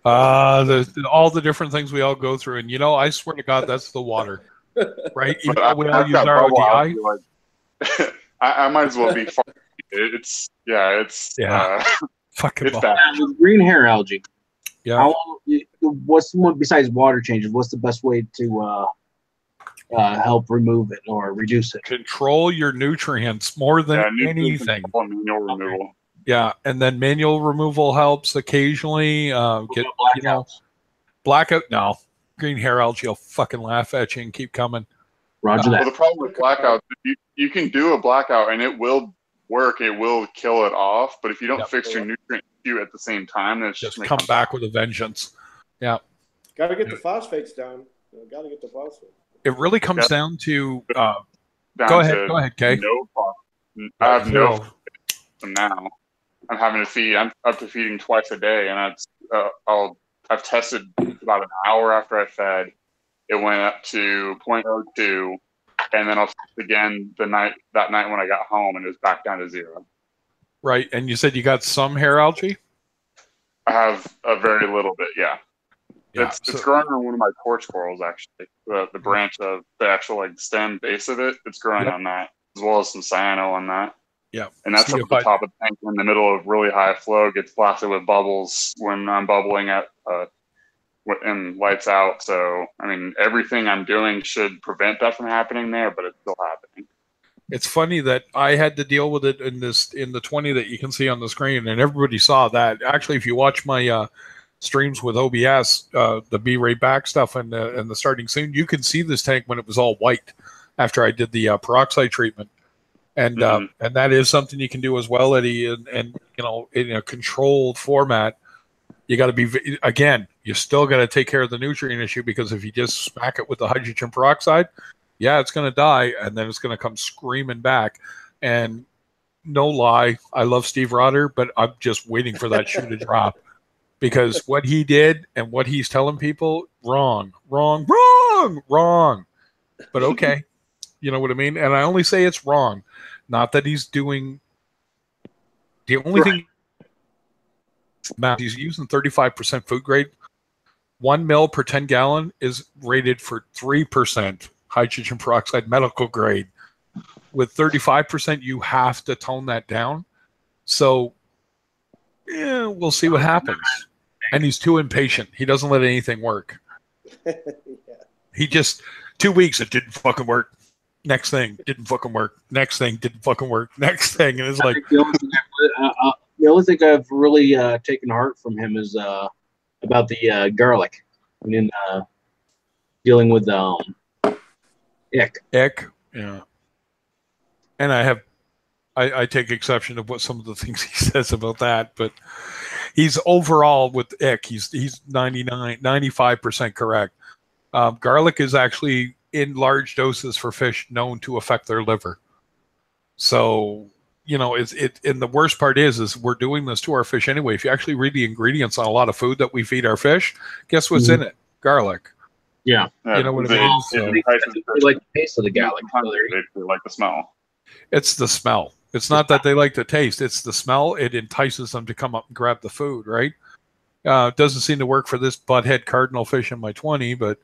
All the different things we all go through, and you know, I swear to God, that's the water, right? Even though we all use our ODI. Like, I might as well be. It's fucking it's bad. Green hair algae. Yeah. What's besides water changes? What's the best way to help remove it or reduce it? Control your nutrients more than anything. Manual removal. Yeah, and then manual removal helps occasionally. Blackout. No, green hair algae will fucking laugh at you and keep coming. Roger that. Well, the problem with blackout, you can do a blackout and it will work. It will kill it off, but if you don't fix your nutrient queue at the same time, then it's just come back with a vengeance. Yeah. Got to get the phosphates down. Got to get the phosphates. It really comes down to. Go ahead, Kay. I have no now. I'm having to feed. I'm up to feeding twice a day, and I've tested about an hour after I fed. It went up to 0.02, and then I'll test again that night when I got home, and it was back down to 0. Right, and you said you got some hair algae. I have a very little bit, yeah. It's growing on one of my torch corals, actually. The branch of the actual like stem base of it, it's growing on that, as well as some cyano on that. Yeah, and that's up at the top of the tank in the middle of really high flow. Gets blasted with bubbles when I'm bubbling at and lights out. So I mean, everything I'm doing should prevent that from happening there, but it's still happening. It's funny that I had to deal with it in the 20 that you can see on the screen, and everybody saw that. Actually, if you watch my streams with OBS, the Be Right Back stuff and the starting soon, you can see this tank when it was all white after I did the peroxide treatment. And and that is something you can do as well, Eddie. And you know, in a controlled format, you got to be you still got to take care of the nutrient issue, because if you just smack it with the hydrogen peroxide, it's going to die, and then it's going to come screaming back. And no lie, I love Steve Rother, but I'm just waiting for that shoe to drop, because what he did and what he's telling people, wrong. but okay. You know what I mean? And I only say it's wrong. Not that he's doing... The only thing... He's using 35% food grade. 1 mil per 10 gallon is rated for 3% hydrogen peroxide medical grade. With 35%, you have to tone that down. So, yeah, we'll see what happens. And he's too impatient. He doesn't let anything work. Yeah. He just 2 weeks, it didn't fucking work. Next thing, didn't fucking work. Next thing, didn't fucking work. Next thing, and it's like the only thing I've really taken heart from him is about the garlic. I mean, dealing with ick. Yeah. And I take exception to what some of the things he says about that, but he's overall with ick, he's 95% correct. Garlic is actually in large doses for fish known to affect their liver. So, you know, and the worst part is we're doing this to our fish anyway. If you actually read the ingredients on a lot of food that we feed our fish, guess what's in it? Garlic. Yeah. You know what I mean? So, they like the taste of the garlic. They like the smell. It's the smell. It's not that they like the taste. It's the smell. It entices them to come up and grab the food, right? It doesn't seem to work for this butthead cardinal fish in my 20, but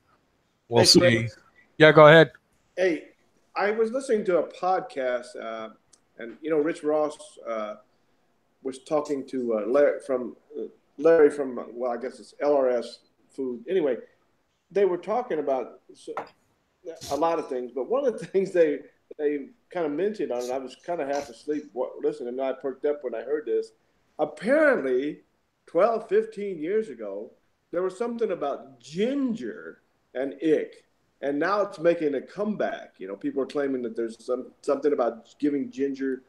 we'll see. Chris. Yeah, go ahead. Hey, I was listening to a podcast, and you know, Rich Ross was talking to Larry from well, I guess it's LRS Food. Anyway, they were talking about a lot of things, but one of the things they kind of mentioned on it, I was kind of half asleep listening, and I perked up when I heard this. Apparently, 12, 15 years ago, there was something about ginger and ick. And now it's making a comeback. You know, people are claiming that there's something about giving ginger,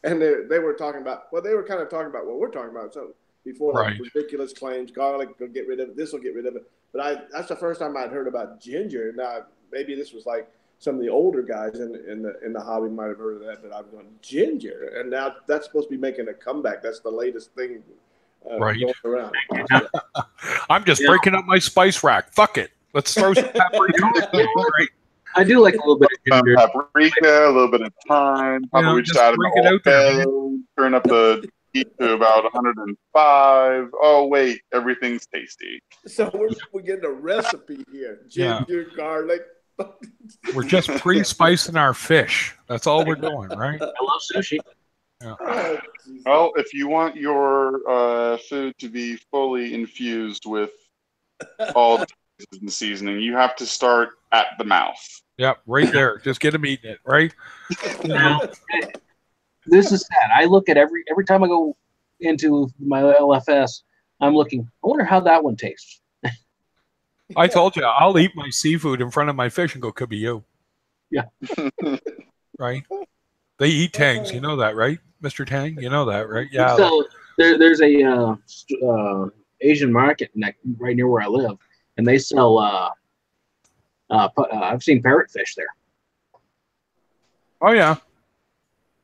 and they were talking about. Well, they were kind of talking about what we're talking about. So before, right. Like ridiculous claims, garlic will get rid of it. This will get rid of it. But that's the first time I'd heard about ginger. Now maybe this was like some of the older guys in the hobby might have heard of that. But I've gone ginger, and now that's supposed to be making a comeback. That's the latest thing right. going around. I'm just breaking up my spice rack. Fuck it. Let's throw some paprika. I do like a little bit of ginger. Paprika, a little bit of thyme. Probably just add an Old Bay, turn up the heat to about 105. Oh, wait, everything's tasty. So we're getting a recipe here. Ginger, garlic. We're just pre-spicing our fish. That's all we're doing, right? I love sushi. Yeah. Oh, well, if you want your food to be fully infused with all the and seasoning, you have to start at the mouth. Yep, right there. Just get them eating it, right? Now, this is sad. I look at every time I go into my LFS, I'm looking. I wonder how that one tastes. I told you, I'll eat my seafood in front of my fish and go, could be you. Yeah. Right? They eat tangs. You know that, right, Mr. Tang? You know that, right? Yeah. So there's a Asian market right near where I live. And they sell. I've seen parrotfish there. Oh yeah,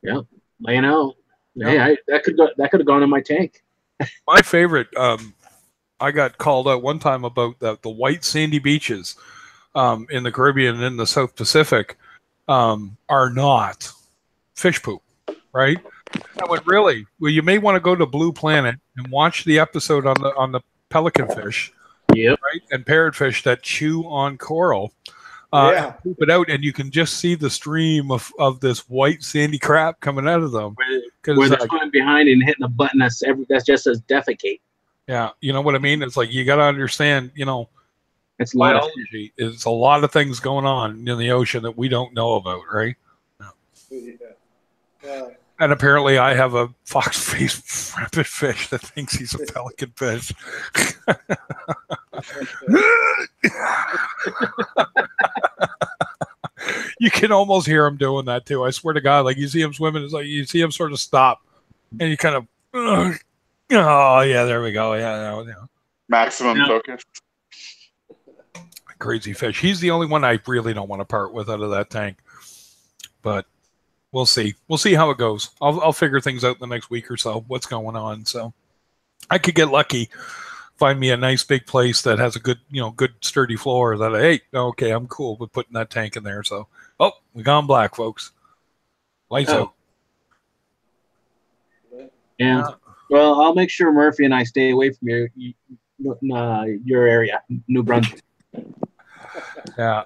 yeah, laying out. Yeah. Hey, that could have gone in my tank. My favorite. I got called out one time about the white sandy beaches in the Caribbean and in the South Pacific are not fish poop, right? I went, really? Well, you may want to go to Blue Planet and watch the episode on the pelican fish. Yep. Right, and parrotfish that chew on coral, and poop it out, and you can just see the stream of this white sandy crap coming out of them. Where they're going behind and hitting a button that's just says defecate. Yeah, you know what I mean. It's like you got to understand. You know, it's biology. It's a lot of things going on in the ocean that we don't know about, right? Yeah. And apparently I have a fox-faced rabbit fish that thinks he's a pelican fish. You can almost hear him doing that too. I swear to God, like you see him swimming, it's like you see him sort of stop and you kind of, oh yeah, there we go. Yeah. Maximum focus. Crazy fish. He's the only one I really don't want to part with out of that tank. But we'll see. We'll see how it goes. I'll figure things out in the next week or so, what's going on. So I could get lucky find me a nice big place that has a good, good sturdy floor that hey, okay, I'm cool with putting that tank in there. So, we gone black, folks. Lights out. Yeah. Well, I'll make sure Murphy and I stay away from your area, New Brunswick. Yeah.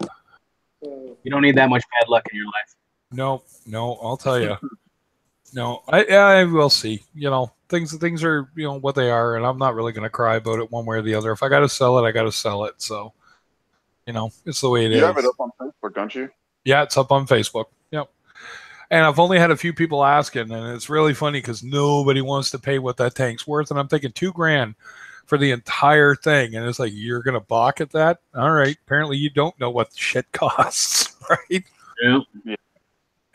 You don't need that much bad luck in your life. No, I'll tell you. No, I will see. Things are what they are, and I'm not really going to cry about it one way or the other. If I got to sell it, I got to sell it. So, it's the way it is. You have it up on Facebook, don't you? Yeah, it's up on Facebook. Yep. And I've only had a few people asking, and it's really funny because nobody wants to pay what that tank's worth, and I'm thinking $2,000 for the entire thing, and it's like you're going to balk at that. All right, apparently you don't know what shit costs, right? Yeah.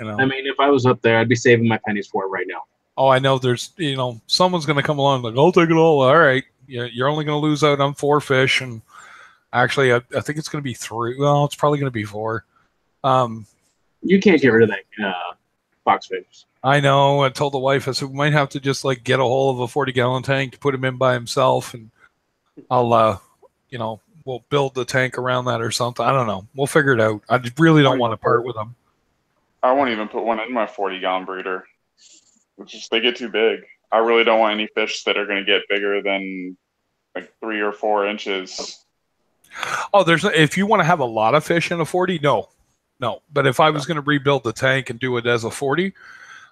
I mean, if I was up there, I'd be saving my pennies for it right now. Oh, I know. There's, someone's going to come along like, I'll take it all. All right, you're only going to lose out on 4 fish, and actually, I think it's going to be 3. Well, it's probably going to be 4. You can't get rid of that Foxface. I know. I told the wife, I said we might have to just like get a hold of a 40-gallon tank to put him in by himself, and I'll, we'll build the tank around that or something. I don't know. We'll figure it out. I really don't want to part with them. I won't even put one in my 40-gallon breeder. They get too big. I really don't want any fish that are going to get bigger than like 3 or 4 inches. Oh, if you want to have a lot of fish in a 40, no. But if I was going to rebuild the tank and do it as a 40,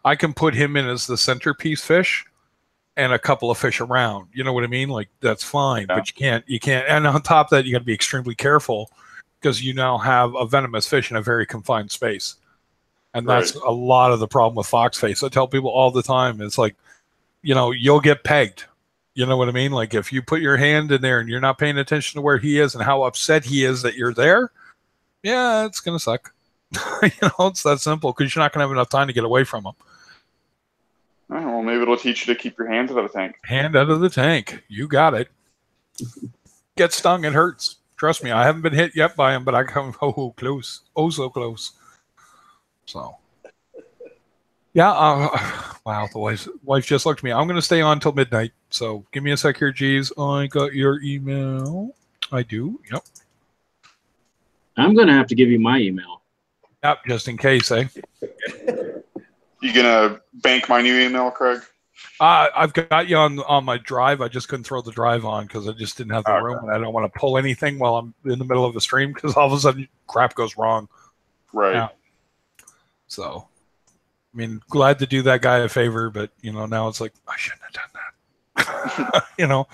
I can put him in as the centerpiece fish and a couple of fish around. You know what I mean? Like that's fine, but you can't. And on top of that, you got to be extremely careful because you now have a venomous fish in a very confined space. And that's a lot of the problem with Foxface. I tell people all the time, it's like, you'll get pegged. You know what I mean? Like if you put your hand in there and you're not paying attention to where he is and how upset he is that you're there, yeah, it's going to suck. It's that simple because you're not going to have enough time to get away from him. Oh, well, maybe it'll teach you to keep your hands out of the tank. Hand out of the tank. You got it. Get stung, it hurts. Trust me, I haven't been hit yet by him, but I come close. Oh, so close. So, yeah. Wow, the wife just looked at me. I'm going to stay on till midnight. So give me a sec here, G's. I got your email. I do. Yep. I'm going to have to give you my email. Yep, just in case, eh? You gonna bank my new email, Craig? I've got you on my drive. I just couldn't throw the drive on because I just didn't have the room, and I don't want to pull anything while I'm in the middle of the stream because all of a sudden crap goes wrong. Right. Yeah. So, I mean, glad to do that guy a favor, but now it's like I shouldn't have done that.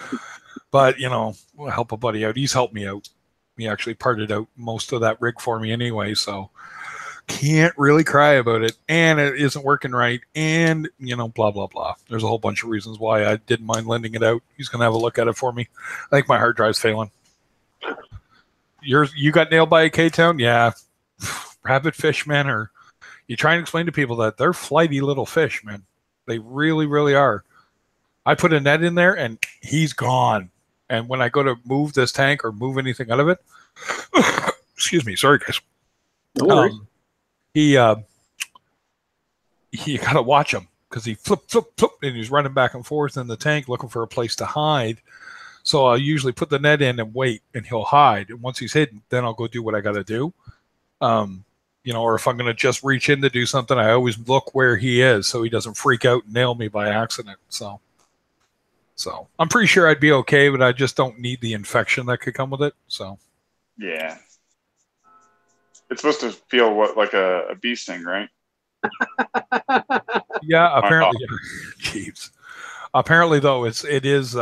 But we'll help a buddy out. He's helped me out. He actually parted out most of that rig for me anyway, so can't really cry about it. And it isn't working right, and blah blah blah. There's a whole bunch of reasons why I didn't mind lending it out. He's gonna have a look at it for me. I think my hard drive's failing. You got nailed by a KTown? Yeah. Rabbit fish, man, or you try and explain to people that they're flighty little fish, man. They really, really are. I put a net in there and he's gone. And when I go to move this tank or move anything out of it, excuse me, sorry guys. No worries. You gotta watch him because he flip, and he's running back and forth in the tank looking for a place to hide. So I'll usually put the net in and wait, and he'll hide. And once he's hidden, then I'll go do what I got to do. Or if I'm going to just reach in to do something, I always look where he is so he doesn't freak out and nail me by accident. So I'm pretty sure I'd be okay, but I just don't need the infection that could come with it. So yeah, it's supposed to feel like a bee sting, right? Yeah, apparently. Jeez. Apparently, though, it is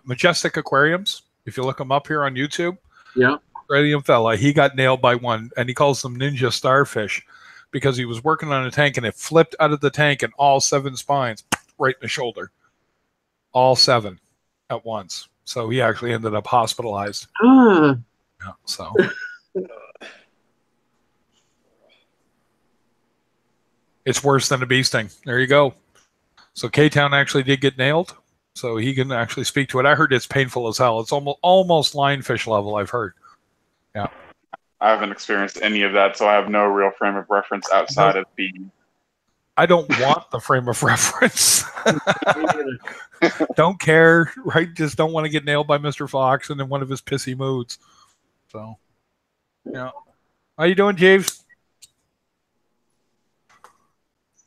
Majestic Aquariums. If you look them up here on YouTube, yeah, Australian fella, he got nailed by one, and he calls them ninja starfish because he was working on a tank and it flipped out of the tank and all 7 spines right in the shoulder, all 7 at once. So he actually ended up hospitalized. Yeah, so. It's worse than a bee sting. There you go. So KTown actually did get nailed, so he can actually speak to it. I heard it's painful as hell. It's almost lionfish level, I've heard. Yeah. I haven't experienced any of that, so I have no real frame of reference outside of bees. I don't want the frame of reference. Don't care, right? Just don't want to get nailed by Mr. Fox and in one of his pissy moods. So, yeah. How you doing, James?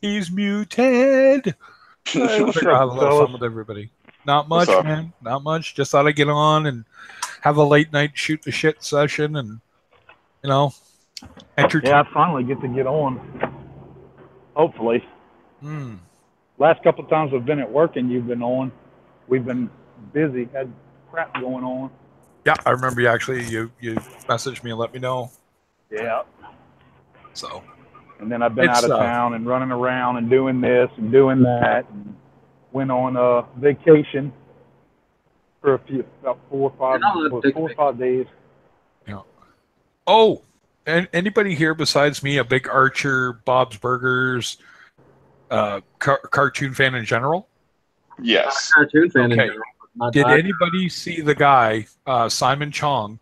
He's muted. Hey, what's Figure out up, a little fellas? fun with everybody. Not much, man. Not much. Just thought I'd get on and have a late night shoot the shit session and, you know, entertain. Yeah, I finally get to get on. Hopefully. Mm. Last couple of times I've been at work and you've been on, we've been busy, had crap going on. Yeah, I remember you messaged me and let me know. Yeah. So. And then I've been out of town and running around and doing this and doing that. And went on a vacation for about 4 or 5 days. Yeah. Oh, and anybody here besides me a big Archer, Bob's Burgers, cartoon fan in general? Yes. Cartoon fan in Okay. general. Did anybody see the guy, Simon Chong,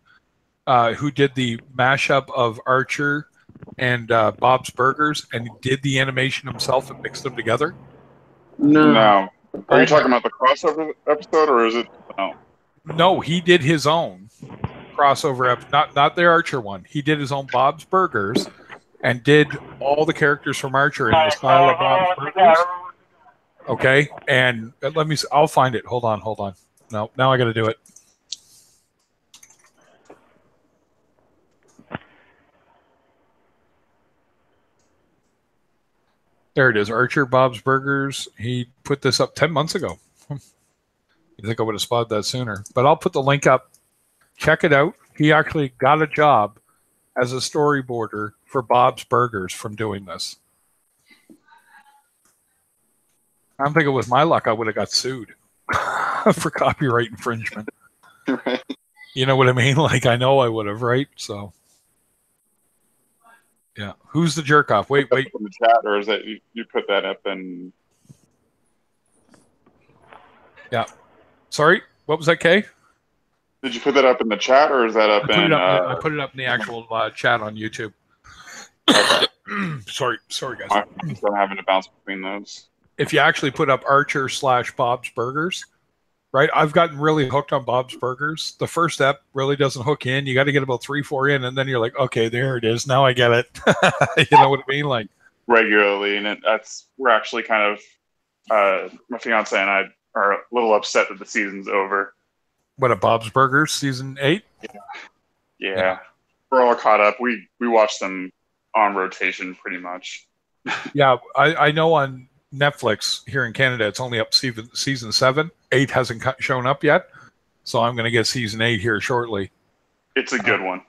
who did the mashup of Archer and Bob's Burgers and did the animation himself and mixed them together? No. Are you talking about the crossover episode, or is it no? No, he did his own crossover episode, not the Archer one. He did his own Bob's Burgers and did all the characters from Archer in the style of Bob's Burgers. Okay, and let me. I'll find it. Hold on. No, now I got to do it. There it is. Archer, Bob's Burgers. He put this up 10 months ago. You think I would have spotted that sooner. But I'll put the link up. Check it out. He actually got a job as a storyboarder for Bob's Burgers from doing this. I'm thinking with my luck, I would have got sued for copyright infringement. Right. You know what I mean? Like, I know I would have, right? So, yeah. Who's the jerk off? Wait. In the chat, or is that you put that up in? Yeah. Sorry, what was that, Kay? Did you put that up in the chat, or is that up in? I put it up in the actual chat on YouTube. Sorry, guys. I'm having to bounce between those. If you actually put up Archer / Bob's Burgers, right? I've gotten really hooked on Bob's Burgers. The first step really doesn't hook in. You got to get about 3-4 in, and then you're like, okay, there it is. Now I get it. You know what I mean? Like regularly, and we're actually kind of my fiance and I are a little upset that the season's over. What, a Bob's Burgers season 8? Yeah. We're all caught up. We watched them on rotation pretty much. Yeah, I know on Netflix here in Canada it's only up season 7. 8 hasn't shown up yet, so I'm going to get season 8 here shortly. It's a good one.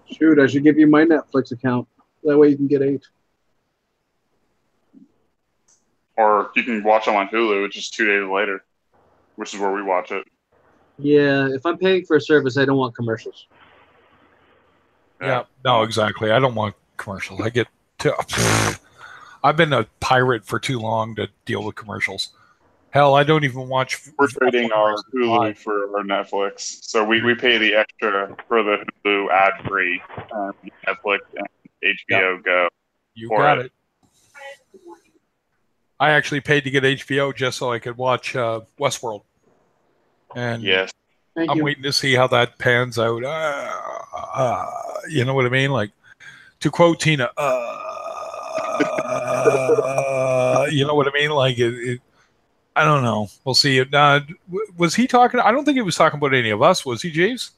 Shoot, I should give you my Netflix account. That way you can get 8. Or you can watch them on Hulu, which is 2 days later, which is where we watch it. Yeah, if I'm paying for a service, I don't want commercials. Yeah, no, exactly. I don't want commercials. I've been a pirate for too long to deal with commercials. Hell, I don't even watch. We're trading our Hulu for our Netflix, so we pay the extra for the Hulu ad-free Netflix and HBO Go. You got it. I actually paid to get HBO just so I could watch Westworld. And yes, I'm waiting to see how that pans out. You know what I mean? Like, to quote Tina, you know what I mean? Like, I don't know. We'll see. Was he talking? I don't think he was talking about any of us. Was he, Jeeves?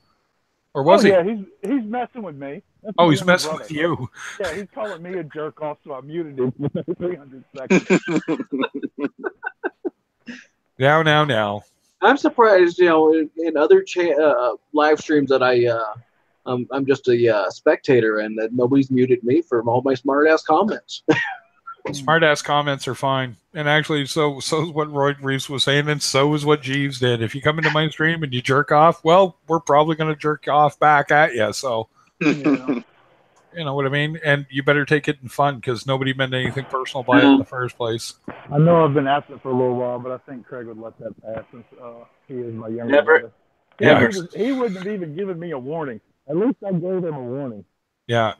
Or was he? Yeah, he's messing with me. That's he's messing with you. Yeah, he's calling me a jerk off, so I muted him for 300 seconds. Now. I'm surprised, in other live streams that I'm just a spectator, and that nobody's muted me for all my smart-ass comments. Smart-ass comments are fine. And actually, so is what Roy Reeves was saying, and so is what Jeeves did. If you come into my stream and you jerk off, well, we're probably going to jerk off back at you. So, you know what I mean? And you better take it in fun, because nobody meant anything personal by it in the first place. I know I've been absent for a little while, but I think Craig would let that pass since he is my younger brother. Yeah, he wouldn't have even given me a warning. At least I gave him a warning. Yeah.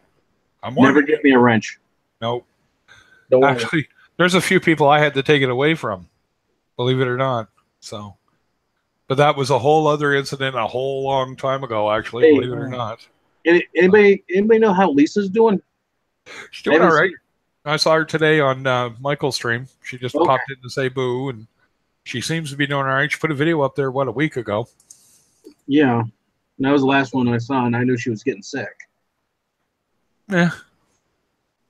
Never give me a wrench. Nope. Actually, there's a few people I had to take it away from, believe it or not. So, but that was a whole other incident a whole long time ago, actually, believe it or not. Anybody know how Lisa's doing? She's doing all right. I saw her today on Michael's stream. She just popped in to say boo, and she seems to be doing all right. She put a video up there, a week ago? Yeah. And that was the last one I saw, and I knew she was getting sick. Yeah.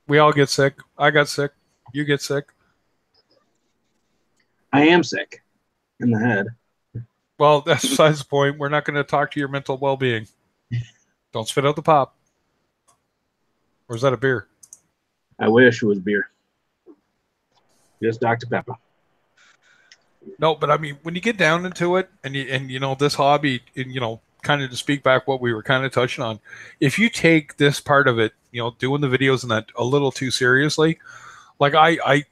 We all get sick. I got sick. You get sick. I am sick in the head. Well, that's besides the point. We're not going to talk to your mental well-being. Don't spit out the pop. Or is that a beer? I wish it was beer. Just Dr. Pepper. No, but I mean, when you get down into it, and you know this hobby, and, you know, kind of to speak back what we were kind of touching on, if you take this part of it, you know, doing the videos and that a little too seriously, like I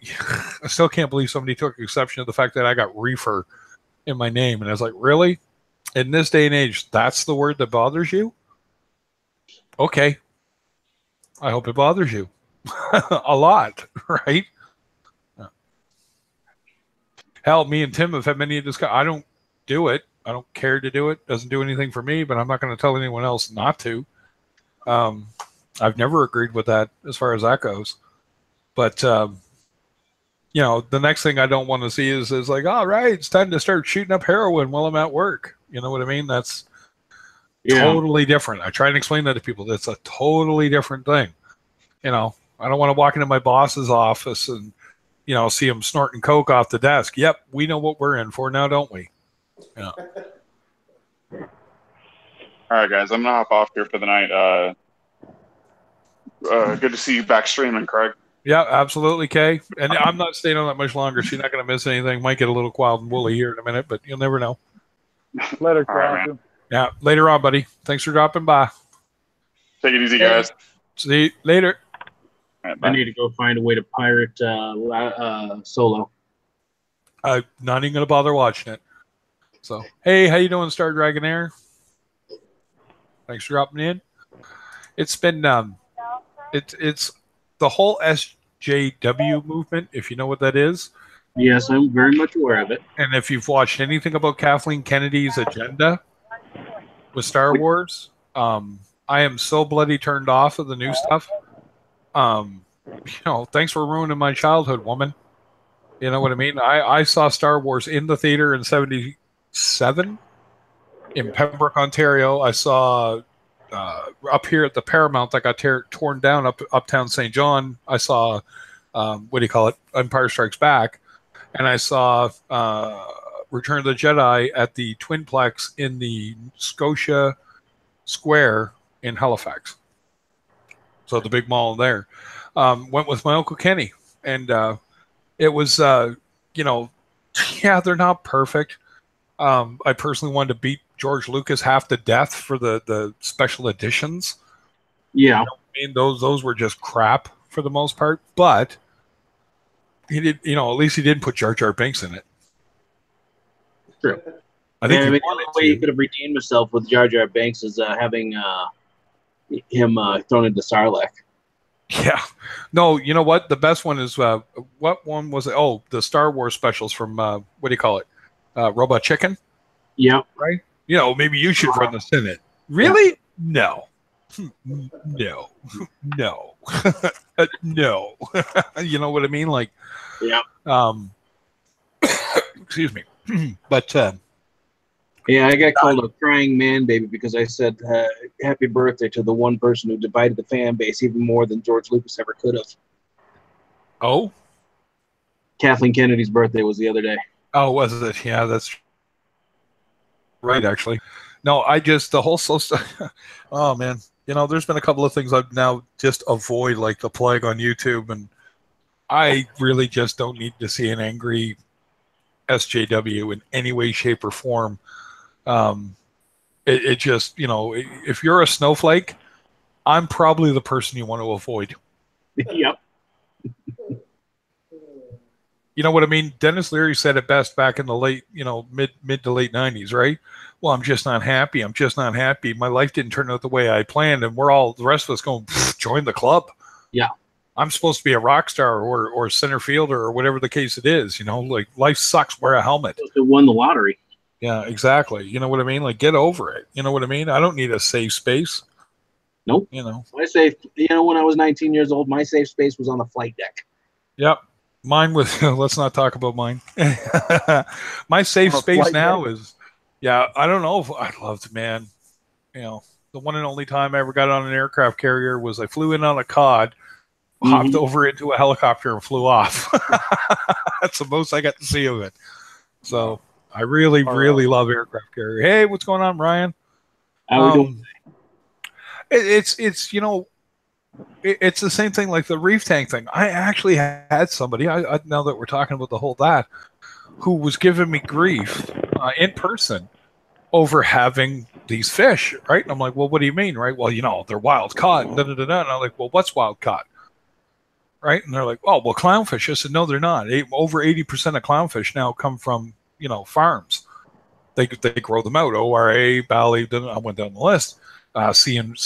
still can't believe somebody took exception to the fact that I got Reefer in my name, and I was like, really? In this day and age, that's the word that bothers you? Okay. I hope it bothers you a lot, right? Hell, me and Tim have had many discussions. I don't do it. I don't care to do it. Doesn't do anything for me, but I'm not going to tell anyone else not to. I've never agreed with that as far as that goes. But, you know, the next thing I don't want to see is like, all right, it's time to start shooting up heroin while I'm at work. You know what I mean? That's totally different. I try and explain that to people. That's a totally different thing. You know, I don't want to walk into my boss's office and, you know, see him snorting coke off the desk. Yep, we know what we're in for now, don't we? Yeah. All right, guys, I'm gonna hop off here for the night. Good to see you back streaming, Craig. Yeah, absolutely, Kay. And I'm not staying on that much longer. She's not going to miss anything. Might get a little wild and woolly here in a minute, but you'll never know. Later, right, yeah, later on, buddy. Thanks for dropping by. Take it easy, guys. See you later. Right, I need to go find a way to pirate Solo. I'm not even going to bother watching it. So, hey, how you doing, Star Dragonair? Thanks for dropping in. It's been it's the whole SJW movement, if you know what that is. Yes, I'm very much aware of it. And if you've watched anything about Kathleen Kennedy's agenda with Star Wars, I am so bloody turned off of the new stuff. You know, thanks for ruining my childhood, woman. You know what I mean? I saw Star Wars in the theater in '77 in Pembroke, Ontario. I saw up here at the Paramount that got torn down uptown St. John. I saw what do you call it? Empire Strikes Back, and I saw Return of the Jedi at the Twinplex in the Scotia Square in Halifax. So the big mall there. Went with my Uncle Kenny, and it was, you know, yeah, they're not perfect. I personally wanted to beat George Lucas half to death for the special editions. Yeah, you know, I mean, those were just crap for the most part. But he did, you know, at least he didn't put Jar Jar Binks in it. True. I think the only way he could have redeemed himself with Jar Jar Binks is having him thrown into Sarlacc. Yeah. No, you know what? The best one is, what one was it? Oh, the Star Wars specials from, what do you call it? Robot Chicken? Yeah. Right? You know, maybe you should run the Senate. Really? Yeah. No. No. No. No. You know what I mean? Like, yeah. Excuse me. But, yeah, I got called a crying man baby because I said happy birthday to the one person who divided the fan base even more than George Lucas ever could have. Oh? Kathleen Kennedy's birthday was the other day. Oh, was it? Yeah, that's right, actually. No, I just, the whole oh, man. You know, there's been a couple of things I've now just avoid like the plague on YouTube, and I really just don't need to see an angry SJW in any way, shape, or form. It just, you know, if you're a snowflake, I'm probably the person you want to avoid. Yep. You know what I mean? Dennis Leary said it best back in the late, you know, mid to late 90s, right? Well, I'm just not happy. I'm just not happy. My life didn't turn out the way I planned, and we're all, the rest of us going, join the club. Yeah. I'm supposed to be a rock star or center fielder or whatever the case it is. You know, like life sucks. Wear a helmet. It won the lottery. Yeah, exactly. You know what I mean? Like, get over it. You know what I mean? I don't need a safe space. Nope. You know, my safe. You know, when I was 19 years old, my safe space was on the flight deck. Yep. Mine was. Let's not talk about mine. My safe space now is. Yeah, I don't know if I'd love to, man. You know, the one and only time I ever got on an aircraft carrier was I flew in on a cod, hopped over into a helicopter, and flew off. That's the most I got to see of it. So I really, really love aircraft carrier. Hey, what's going on, Ryan? How we doing? It's you know, it's the same thing like the reef tank thing. I actually had somebody. I now that we're talking about the whole that, who was giving me grief in person over having these fish, right? And I'm like, well, what do you mean, right? Well, you know, they're wild caught. And, and I'm like, well, what's wild caught? Right? And they're like, oh, well, clownfish. I said, no, they're not. Over 80% of clownfish now come from, you know, farms. They grow them out. ORA, Bally, I went down the list. C and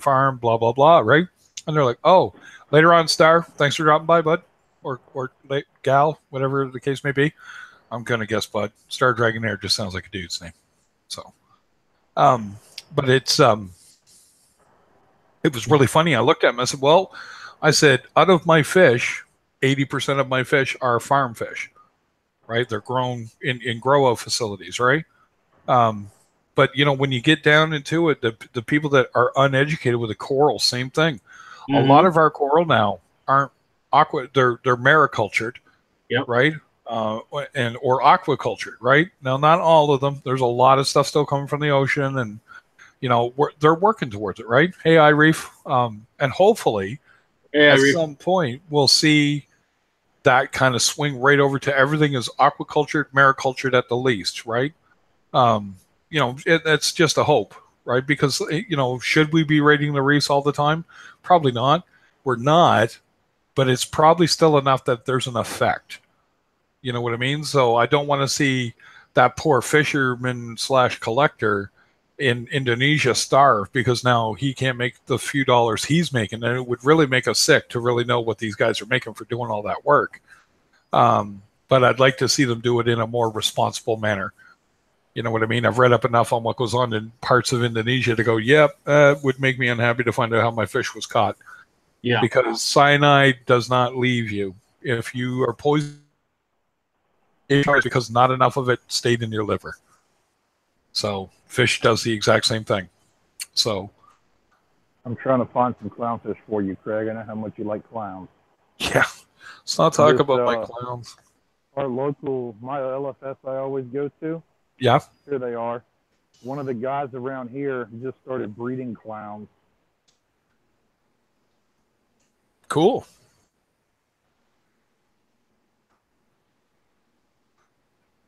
Farm, blah, blah, blah, right? And they're like, oh, later on, Star, thanks for dropping by, bud. Or gal, whatever the case may be. I'm going to guess Bud. Star Dragonair just sounds like a dude's name. So, but it was really funny. I looked at him. I said, well, out of my fish, 80% of my fish are farm fish, right? They're grown in grow-out facilities, right? But, you know, when you get down into it, the people that are uneducated with the coral, same thing. Mm-hmm. A lot of our coral now aren't aqua. They're maricultured, right? Or aquacultured, right? Now, not all of them. There's a lot of stuff still coming from the ocean, and you know they're working towards it, right? Hey, Reef, and hopefully at some point we'll see that kind of swing right over to everything is aquacultured, maricultured at the least, right? You know, that's just a hope, right? Because you know, should we be raiding the reefs all the time? Probably not. We're not, but it's probably still enough that there's an effect. You know what I mean? So I don't want to see that poor fisherman / collector in Indonesia starve because now he can't make the few dollars he's making. And it would really make us sick to really know what these guys are making for doing all that work. But I'd like to see them do it in a more responsible manner. You know what I mean? I've read up enough on what goes on in parts of Indonesia to go, yep, would make me unhappy to find out how my fish was caught. Yeah. Because cyanide does not leave you. If you are poisoned, it's because not enough of it stayed in your liver. So fish does the exact same thing. So I'm trying to find some clownfish for you, Craig. I know how much you like clowns. Yeah. Let's not talk about my clowns. My LFS I always go to. Yeah. Here they are. One of the guys around here just started breeding clowns. Cool.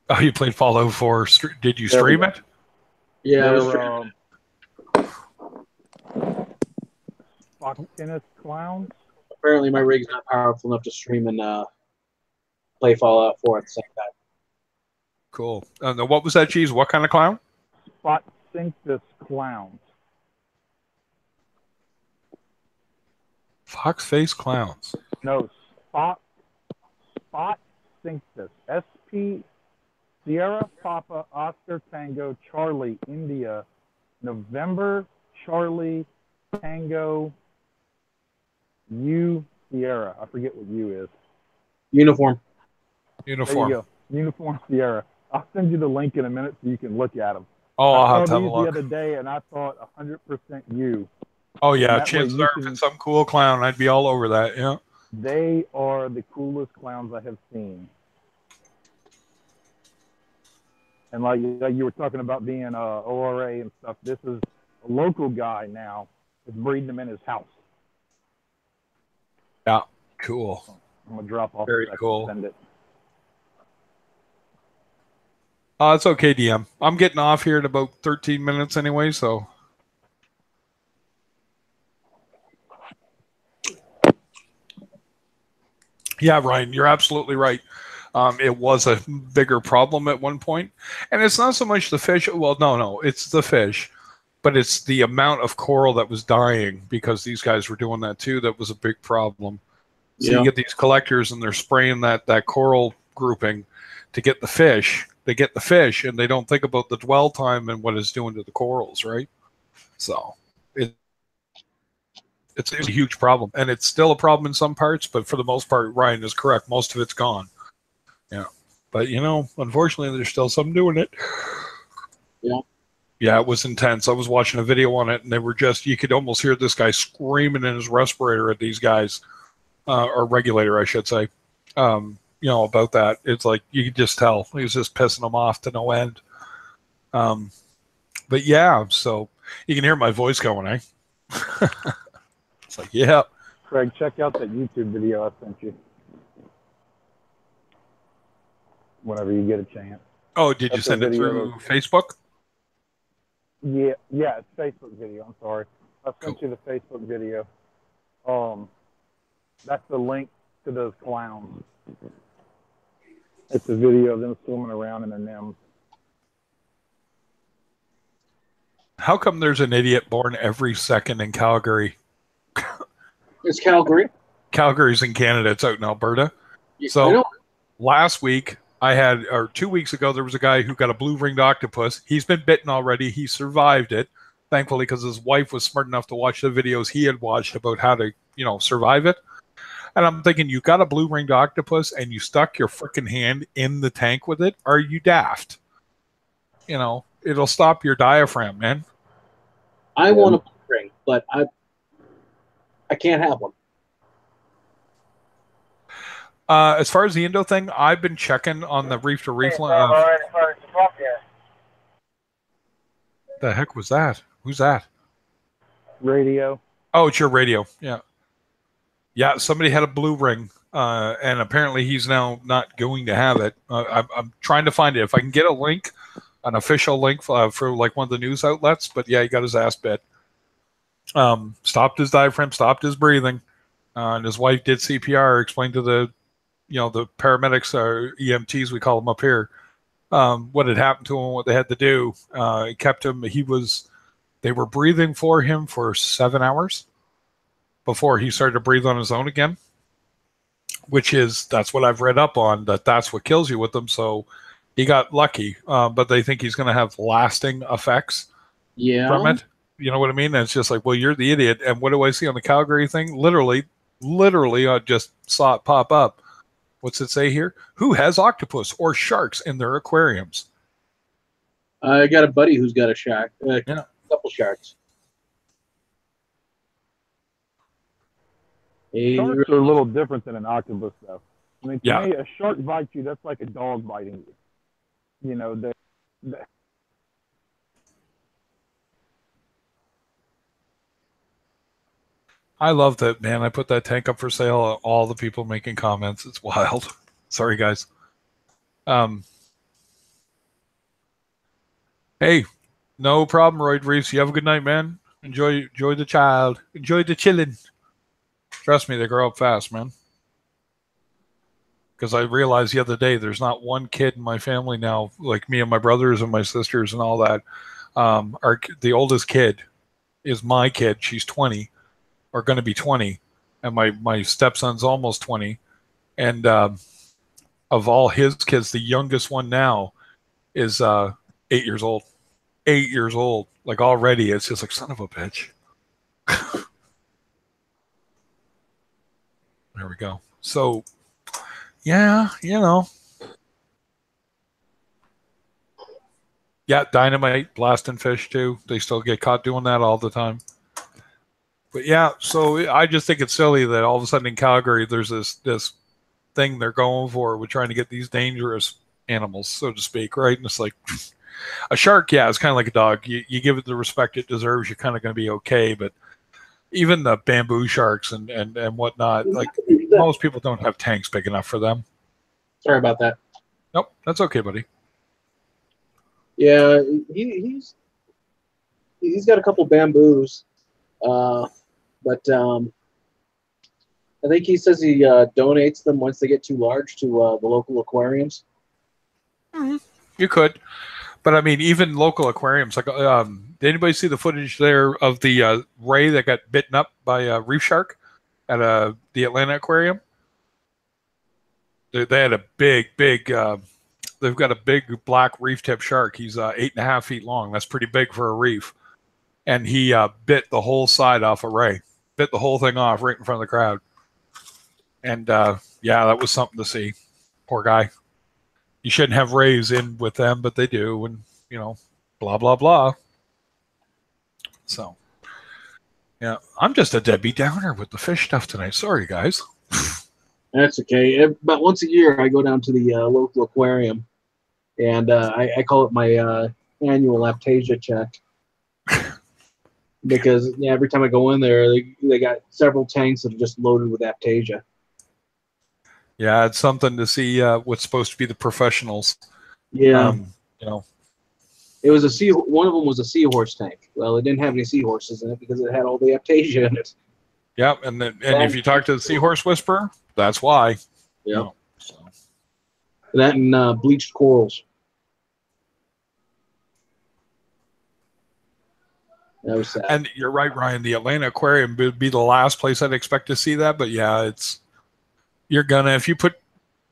Oh, you played Fallout 4. Did you stream it? Yeah, Foxface clowns. Apparently, my rig's not powerful enough to stream and play Fallout 4 at the same time. Cool. What was that, cheese? What kind of clown? Foxface clowns. Foxface clowns. No, Foxface. SP Sierra Papa Oscar Tango Charlie India November Charlie Tango U Sierra. I forget what U is. Uniform. There you go. Uniform Sierra. I'll send you the link in a minute so you can look at them. Oh, I'll have to have a look. look. The other day, and I thought 100% you. Oh yeah, chances are if it's some cool clown, I'd be all over that. Yeah. They are the coolest clowns I have seen. And like you were talking about being ORA and stuff, this is a local guy now is breeding them in his house. Yeah, cool. I'm gonna drop off. Very cool. Send it. It's okay, DM. I'm getting off here in about 13 minutes anyway, so. Yeah, Ryan, you're absolutely right. It was a bigger problem at one point. And it's not so much the fish. Well, no, it's the fish. but it's the amount of coral that was dying because these guys were doing that too. That was a big problem. So you get these collectors and they're spraying that coral grouping to get the fish. They get the fish and they don't think about the dwell time and what it's doing to the corals, right? So it's a huge problem, and it's still a problem in some parts, but for the most part, Ryan is correct. Most of it's gone. Yeah. But, you know, unfortunately, there's still some doing it. Yeah. Yeah, it was intense. I was watching a video on it, and they were just, you could almost hear this guy screaming in his respirator at these guys, or regulator, I should say, you know, about that. It's like, you could just tell. He was just pissing them off to no end. But yeah, so you can hear my voice going, eh? It's like, yeah. Craig, check out that YouTube video I sent you. Whenever you get a chance. Oh, did you send it through Facebook? Yeah, it's Facebook video. I'm sorry. I sent you the Facebook video. That's the link to those clowns. It's a video of them swimming around in their NIMS. How come there's an idiot born every second in Calgary? It's Calgary. Calgary's in Canada. It's out in Alberta. So last week, or 2 weeks ago, there was a guy who got a blue-ringed octopus. He's been bitten already. He survived it, thankfully, because his wife was smart enough to watch the videos he had watched about how to, you know, survive it. And I'm thinking, you got a blue-ringed octopus and you stuck your freaking hand in the tank with it? Are you daft? You know, it'll stop your diaphragm, man. I want a blue ring, but I can't have one. As far as the Indo thing, I've been checking on the Reef to Reef line. The heck was that? Who's that? Radio. Oh, it's your radio. Yeah. Yeah, somebody had a blue ring, and apparently he's now not going to have it. I'm trying to find it. If I can get a link, an official link for like one of the news outlets, but yeah, he got his ass bit. Stopped his diaphragm, stopped his breathing, and his wife did CPR, explained to the paramedics or EMTs, we call them up here, what had happened to him, what they had to do. It kept him, they were breathing for him for 7 hours before he started to breathe on his own again, that's what I've read up on, that's what kills you with them. So he got lucky, but they think he's going to have lasting effects from it. You know what I mean? And it's just like, well, you're the idiot. And what do I see on the Calgary thing? Literally, I just saw it pop up. What's it say here? Who has octopus or sharks in their aquariums? I got a buddy who's got a shark. A couple sharks. Sharks are a little different than an octopus, though. I mean, to me, a shark bites you, that's like a dog biting you. You know, I love that, man. I put that tank up for sale. All the people making comments. It's wild. Sorry, guys. Hey, no problem, Royd Reeves. You have a good night, man. Enjoy the child. Enjoy the chillin'. Trust me, they grow up fast, man. Because I realized the other day, there's not one kid in my family now, like me and my brothers and my sisters and all that. The oldest kid is my kid. She's 20. Are going to be 20, and my stepson's almost 20, and of all his kids, the youngest one now is 8 years old. 8 years old, like already, it's just like, son of a bitch. There we go. So, yeah, you know, yeah, dynamite, blasting fish too. They still get caught doing that all the time. But yeah, so I just think it's silly that all of a sudden in Calgary there's this thing they're going for. We're trying to get these dangerous animals, so to speak, right? And it's like a shark, yeah, it's kind of like a dog. You give it the respect it deserves, you're kind of going to be okay. But even the bamboo sharks and whatnot, like most people don't have tanks big enough for them. Sorry about that. Nope, that's okay, buddy. Yeah, he's got a couple bamboos. But I think he says he donates them once they get too large to the local aquariums. You could, But I mean, even local aquariums. Like, did anybody see the footage there of the ray that got bitten up by a reef shark at the Atlanta aquarium? They had a big. They've got a big black reef tip shark. He's 8.5 feet long. That's pretty big for a reef. And he bit the whole side off a ray. Bit the whole thing off right in front of the crowd. And yeah, that was something to see. Poor guy. You shouldn't have rays in with them, but they do, and you know, blah blah blah. So, yeah, I'm just a Debbie Downer with the fish stuff tonight. Sorry, guys. That's okay. About once a year, I go down to the local aquarium, and I call it my annual Aptasia check. Because yeah, every time I go in there, they got several tanks that are just loaded with Aptasia. Yeah, it's something to see what's supposed to be the professionals. Yeah, you know, it was one of them was a seahorse tank. Well, it didn't have any seahorses in it because it had all the Aptasia in it. Yeah, and if you talk to the seahorse whisperer, that's why. Yeah. You know, so. That and bleached corals. That was sad. And you're right, Ryan. The Atlanta Aquarium would be the last place I'd expect to see that. But yeah, you're gonna, if you put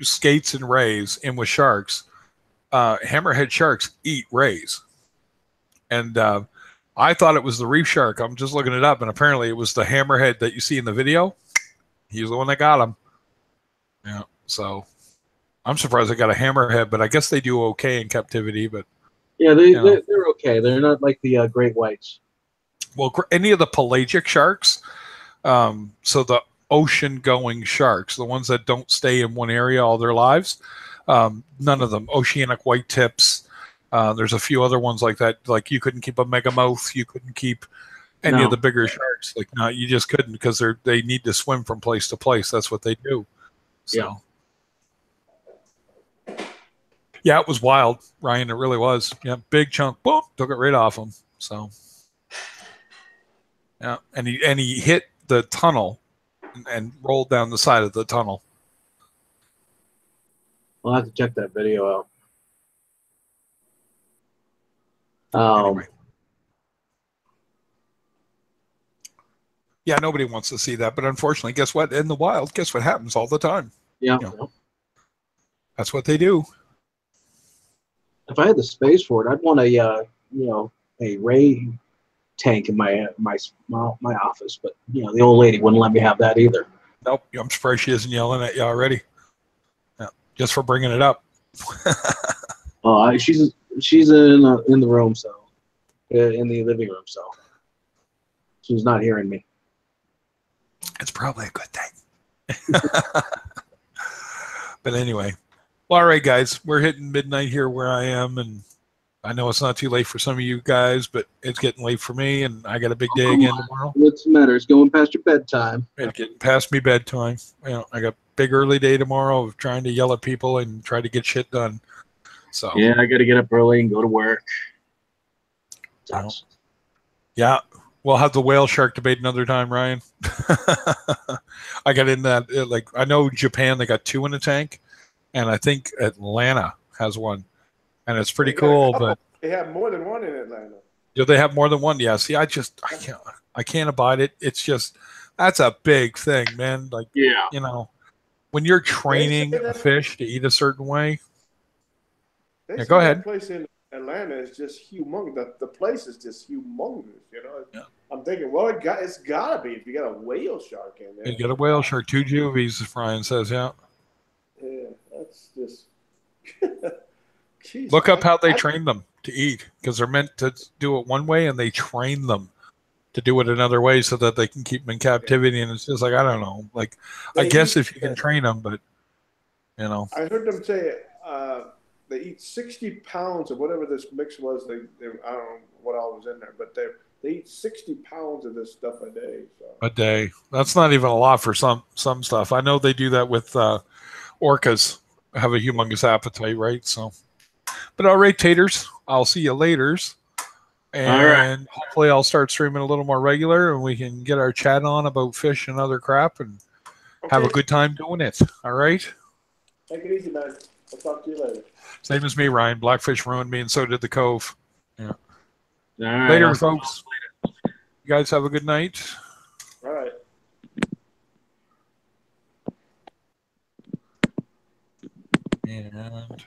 skates and rays in with sharks, hammerhead sharks eat rays. And I thought it was the reef shark. I'm just looking it up, and apparently it was the hammerhead that you see in the video. He's the one that got him. Yeah, so I'm surprised they got a hammerhead, but I guess they do okay in captivity. But yeah, they're okay. They're not like the great whites. Well, any of the pelagic sharks, so the ocean-going sharks, the ones that don't stay in one area all their lives, none of them. Oceanic white tips. There's a few other ones like that. Like you couldn't keep a megamouth. You couldn't keep any of the bigger sharks. Like no, you just couldn't because they need to swim from place to place. That's what they do. So. Yeah, it was wild, Ryan. It really was. Yeah, big chunk. Boom, took it right off him. So. Yeah, and he hit the tunnel and rolled down the side of the tunnel. I'll have to check that video out. Anyway. Yeah, nobody wants to see that, but unfortunately, guess what? In the wild, guess what happens all the time? Yeah. You know, that's what they do. If I had the space for it, I'd want a ray tank in my office, but the old lady wouldn't let me have that either. Nope, I'm surprised she isn't yelling at you already. Yeah, just for bringing it up. She's in the room, so in the living room, so she's not hearing me. It's probably a good thing. But anyway, well, all right, guys, we're hitting midnight here where I am, and I know it's not too late for some of you guys, but it's getting late for me, and I got a big day again tomorrow. What's the matter? It's going past your bedtime. It's getting past me bedtime. I got a big early day tomorrow of trying to yell at people and try to get shit done. So yeah, I got to get up early and go to work. Yeah, we'll have the whale shark debate another time, Ryan. I got in that. I know Japan, they got 2 in a tank, and I think Atlanta has 1. And it's pretty cool, but they have more than 1 in Atlanta. Do they have more than 1? Yeah. See, I can't abide it. It's just that's a big thing, man. Like, when you're training a fish to eat a certain way. Yeah, go ahead. The place in Atlanta is just humongous. The place is just humongous. Yeah. I'm thinking, well, it's gotta be if you got a whale shark in there. You get a whale shark, 2 juvies, as Brian says. Yeah. Yeah, that's just. Jeez, look up how they train them to eat, because they're meant to do it one way, and they train them to do it another way so that they can keep them in captivity. And it's just like, I don't know. Like, I guess if you can train them, but I heard them say they eat 60 pounds of whatever this mix was. They I don't know what all was in there, but they eat 60 pounds of this stuff a day. So. A day. That's not even a lot for some stuff. I know they do that with orcas. Have a humongous appetite, right? So. But all right, taters, I'll see you laters. And hopefully I'll start streaming a little more regular, and we can get our chat on about fish and other crap and have a good time doing it. All right? Take it easy, man. I'll talk to you later. Same as me, Ryan. Blackfish ruined me, and so did the Cove. Yeah. All right, Later, folks. You guys have a good night. All right. And